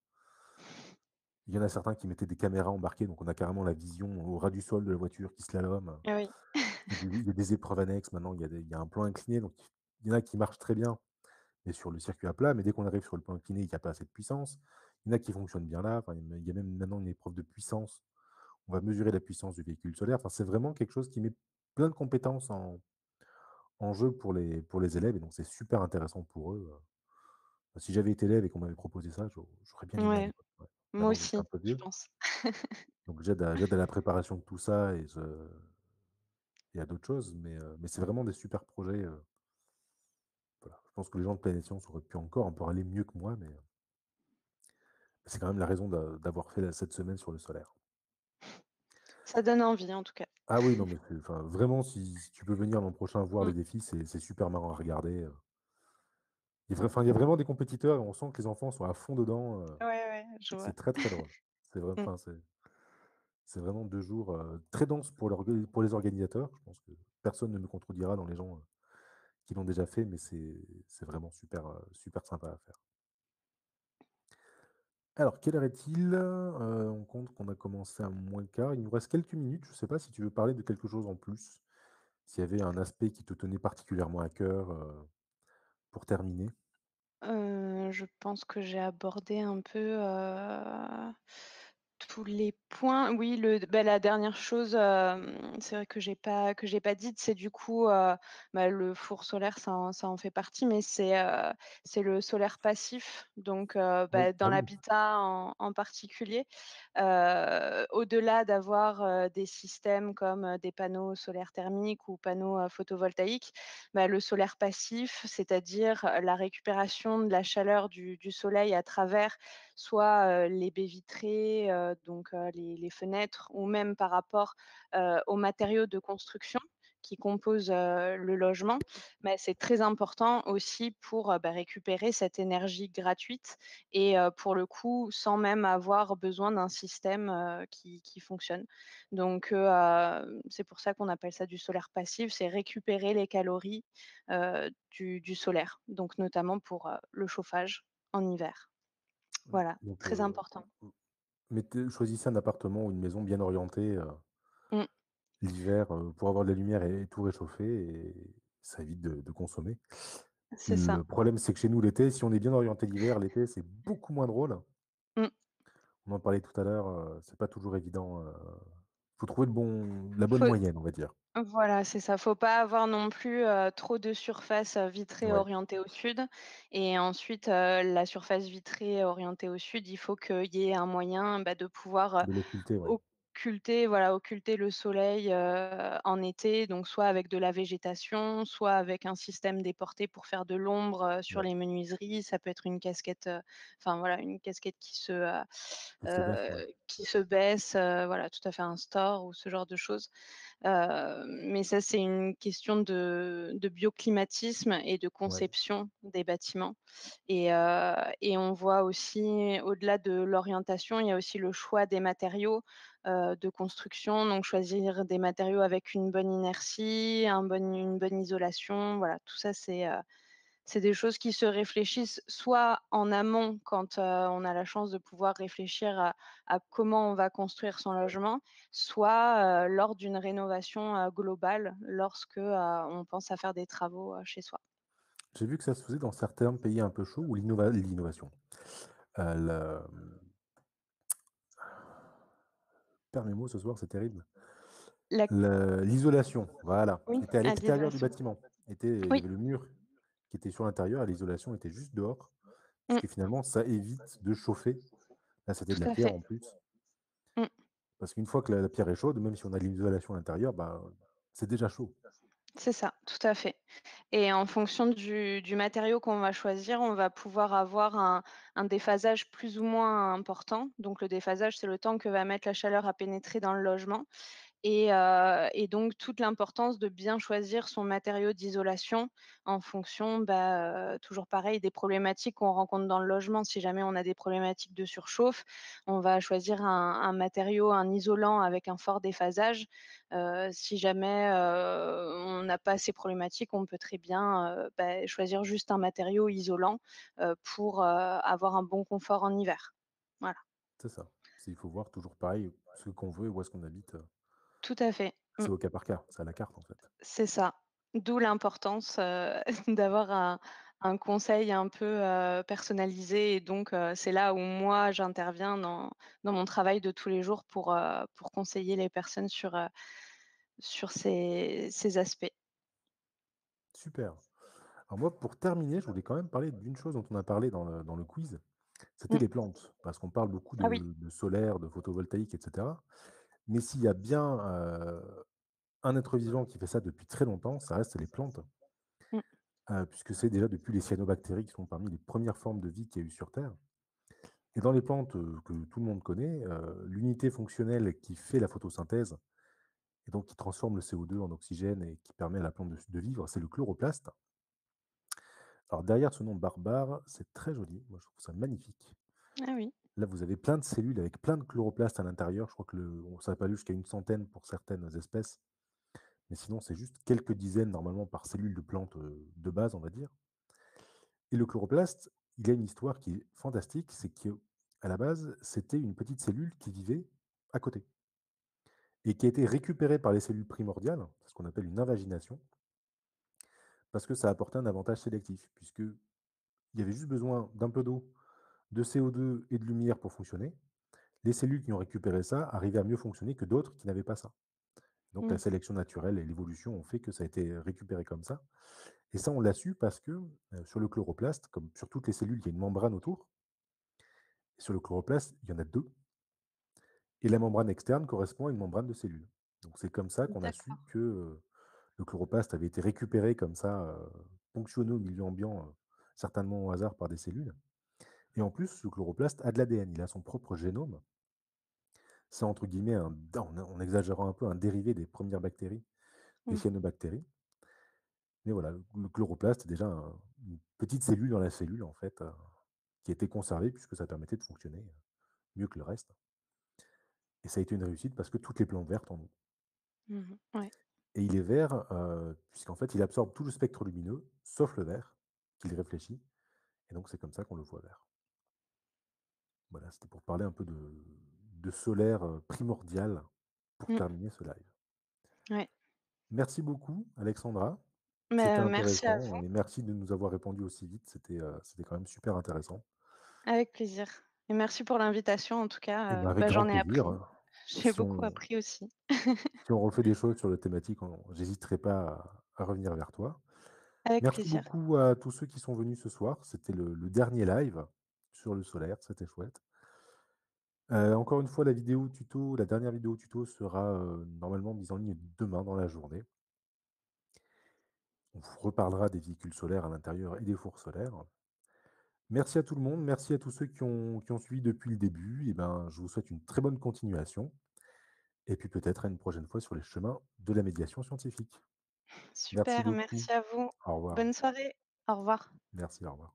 Il y en a certains qui mettaient des caméras embarquées, donc on a carrément la vision au ras du sol de la voiture qui slalome. Ah oui. Il y a des épreuves annexes maintenant, il y a un plan incliné, donc il y en a qui marchent très bien, mais sur le circuit à plat, mais dès qu'on arrive sur le plan incliné, il y a pas assez de puissance. Il y en a qui fonctionnent bien là, enfin, il y a même maintenant une épreuve de puissance. On va mesurer la puissance du véhicule solaire. Enfin, c'est vraiment quelque chose qui met plein de compétences en jeu pour les élèves et donc c'est super intéressant pour eux. Si j'avais été élève et qu'on m'avait proposé ça, j'aurais bien aimé à Ouais, l'époque, ouais. moi Maintenant, je suis un aussi, peu je vieux, pense. donc j'aide à la préparation de tout ça et à d'autres choses, mais c'est vraiment des super projets, voilà. Je pense que les gens de Planète Science auraient pu encore aller mieux que moi, mais c'est quand même la raison d'avoir fait cette semaine sur le solaire. Ça donne envie en tout cas. Ah oui, non, mais enfin, vraiment, si tu peux venir l'an prochain voir Mmh. les défis, c'est super marrant à regarder. Il y a vraiment des compétiteurs et on sent que les enfants sont à fond dedans, Ouais, ouais, je vois. c'est très, très drôle. C'est vrai, Mmh. enfin, c'est vraiment 2 jours, très denses pour les organisateurs. Je pense que personne ne me contredira dans les gens, qui l'ont déjà fait, mais c'est vraiment super, super sympa à faire. Alors, quelle heure est-il? On compte qu'on a commencé à moins le quart. Il nous reste quelques minutes. Je ne sais pas si tu veux parler de quelque chose en plus? S'il y avait un aspect qui te tenait particulièrement à cœur, pour terminer? Je pense que j'ai abordé un peu, tous les points. Oui, la dernière chose, c'est vrai que j'ai pas dite, c'est du coup, le four solaire, ça en fait partie, mais c'est le solaire passif, donc Oui, dans ah oui, l'habitat en particulier. Au-delà d'avoir, des systèmes comme, des panneaux solaires thermiques ou panneaux, photovoltaïques, le solaire passif, c'est-à-dire, la récupération de la chaleur du soleil à travers soit, les baies vitrées, donc les fenêtres ou même par rapport, aux matériaux de construction qui composent, le logement. C'est très important aussi pour, récupérer cette énergie gratuite et pour le coup, sans même avoir besoin d'un système, qui fonctionne. Donc c'est pour ça qu'on appelle ça du solaire passif, c'est récupérer les calories, du solaire, donc notamment pour, le chauffage en hiver. Voilà, donc très important. choisissez un appartement ou une maison bien orientée, Mmh, l'hiver, pour avoir de la lumière et tout réchauffer et ça évite de consommer. c'est ça. Le problème, c'est que chez nous, l'été, si on est bien orienté l'hiver, l'été, c'est beaucoup moins drôle. Mmh. On en parlait tout à l'heure, c'est pas toujours évident, faut trouver la bonne Faut moyenne, on va dire. Voilà, c'est ça. Faut pas avoir non plus, trop de surface, vitrée Ouais, orientée au sud et ensuite, la surface vitrée orientée au sud, il faut qu'il y ait un moyen, de pouvoir, de l'occulter, ouais, occulter le soleil, en été, donc soit avec de la végétation, soit avec un système déporté pour faire de l'ombre, sur ouais, les menuiseries. Ça peut être une casquette, enfin voilà, une casquette qui se baisse, ouais, qui se baisse, voilà, tout à fait, un store ou ce genre de choses. Mais ça, c'est une question de bioclimatisme et de ouais. conception des bâtiments et on voit aussi, au-delà de l'orientation, il y a aussi le choix des matériaux, de construction. Donc choisir des matériaux avec une bonne inertie, une bonne isolation, voilà, tout ça, c'est des choses qui se réfléchissent soit en amont quand, on a la chance de pouvoir réfléchir à comment on va construire son logement, soit, lors d'une rénovation, globale lorsque, on pense à faire des travaux, chez soi. J'ai vu que ça se faisait dans certains pays un peu chauds où l'innovation, le perds mes mots ce soir, c'est terrible. La L'isolation, voilà, Oui, était à à l'extérieur du l'isolation. bâtiment. Il y Oui, avait le mur qui était sur l'intérieur et l'isolation était juste dehors, mmh, puisque finalement ça évite de chauffer. Là, c'était de tout la à pierre fait. en plus. Mmh. Parce qu'une fois que la pierre est chaude, même si on a de l'isolation à l'intérieur, bah, c'est déjà chaud. C'est ça, tout à fait. Et en fonction du matériau qu'on va choisir, on va pouvoir avoir un déphasage plus ou moins important. Donc le déphasage, c'est le temps que va mettre la chaleur à pénétrer dans le logement. Et donc toute l'importance de bien choisir son matériau d'isolation en fonction, toujours pareil, des problématiques qu'on rencontre dans le logement. Si jamais on a des problématiques de surchauffe, on va choisir un matériau, un isolant avec un fort déphasage. Si jamais, on n'a pas ces problématiques, on peut très bien, choisir juste un matériau isolant, pour, avoir un bon confort en hiver. Voilà, C'est ça. Il faut voir toujours pareil ce qu'on veut et où est-ce qu'on habite, tout à fait. Mmh. c'est au cas par cas, c'est à la carte, en fait. C'est ça. D'où l'importance, d'avoir un conseil un peu, personnalisé et donc c'est là où moi j'interviens dans mon travail de tous les jours pour conseiller les personnes sur ces aspects. Super. Alors moi, pour terminer, je voulais quand même parler d'une chose dont on a parlé dans le quiz, c'était Mmh. les plantes. Parce qu'on parle beaucoup Ah oui. de solaire, de photovoltaïque, et cetera. Mais s'il y a bien, un être vivant qui fait ça depuis très longtemps, ça reste les plantes, Mmh. puisque c'est déjà depuis les cyanobactéries qui sont parmi les premières formes de vie qu'il y a eu sur terre. Et dans les plantes, que tout le monde connaît, l'unité fonctionnelle qui fait la photosynthèse et donc qui transforme le CO2 en oxygène et qui permet à la plante de vivre, c'est le chloroplaste. Alors derrière ce nom barbare, c'est très joli, moi je trouve ça magnifique. Ah oui. Là, vous avez plein de cellules avec plein de chloroplastes à l'intérieur. Je crois que ça va pas aller jusqu'à une centaine pour certaines espèces, mais sinon c'est juste quelques dizaines normalement par cellule de plante, de base, on va dire. Et le chloroplaste, il a une histoire qui est fantastique, c'est qu'à la base, c'était une petite cellule qui vivait à côté et qui a été récupérée par les cellules primordiales, c'est ce qu'on appelle une invagination, parce que ça apportait un avantage sélectif, puisqu'il y avait juste besoin d'un peu d'eau, de CO2 et de lumière pour fonctionner. Les cellules qui ont récupéré ça arrivaient à mieux fonctionner que d'autres qui n'avaient pas ça. Donc la Mmh. sélection naturelle et l'évolution ont fait que ça a été récupéré comme ça. Et ça, on l'a su parce que sur le chloroplaste, comme sur toutes les cellules, il y a une membrane autour. Et sur le chloroplaste, il y en a deux. Et la membrane externe correspond à une membrane de cellules. Donc c'est comme ça qu'on a su D'accord. que le chloroplaste avait été récupéré comme ça, ponctionné au milieu ambiant, certainement au hasard par des cellules. Et en plus, le chloroplaste a de l'ADN, il a son propre génome. C'est entre guillemets en exagérant un peu, un dérivé des premières bactéries, des Mmh. cyanobactéries. Mais voilà, le chloroplaste est déjà une petite cellule dans la cellule, en fait, qui a été conservée puisque ça permettait de fonctionner mieux que le reste. Et ça a été une réussite parce que toutes les plantes vertes en ont. Mmh. Ouais. Et il est vert, puisqu'en fait, il absorbe tout le spectre lumineux, sauf le vert, qu'il réfléchit. Et donc, c'est comme ça qu'on le voit vert. Voilà, c'était pour parler un peu de solaire primordial pour Mmh. terminer ce live. Ouais. Merci beaucoup, Alexandra. C'était Merci à intéressant vous, et merci de nous avoir répondu aussi vite. C'était quand même super intéressant. avec plaisir et merci pour l'invitation en tout Et ben, cas, avec grand j'en ai plaisir. appris. J'ai Si beaucoup on, appris aussi. si on refait des choses sur le thématique, j'hésiterai pas à revenir vers toi. Avec Merci plaisir. beaucoup à tous ceux qui sont venus ce soir. C'était le dernier live sur le solaire, c'était chouette. Encore une fois, la dernière vidéo tuto sera, normalement mise en ligne demain dans la journée. On vous reparlera des véhicules solaires à l'intérieur et des fours solaires. Merci à tout le monde, merci à tous ceux qui ont suivi depuis le début et ben, je vous souhaite une très bonne continuation et puis peut-être à une prochaine fois sur les chemins de la médiation scientifique. Merci Super, beaucoup. merci à vous. Au revoir. Bonne soirée. Au revoir. Merci, au revoir.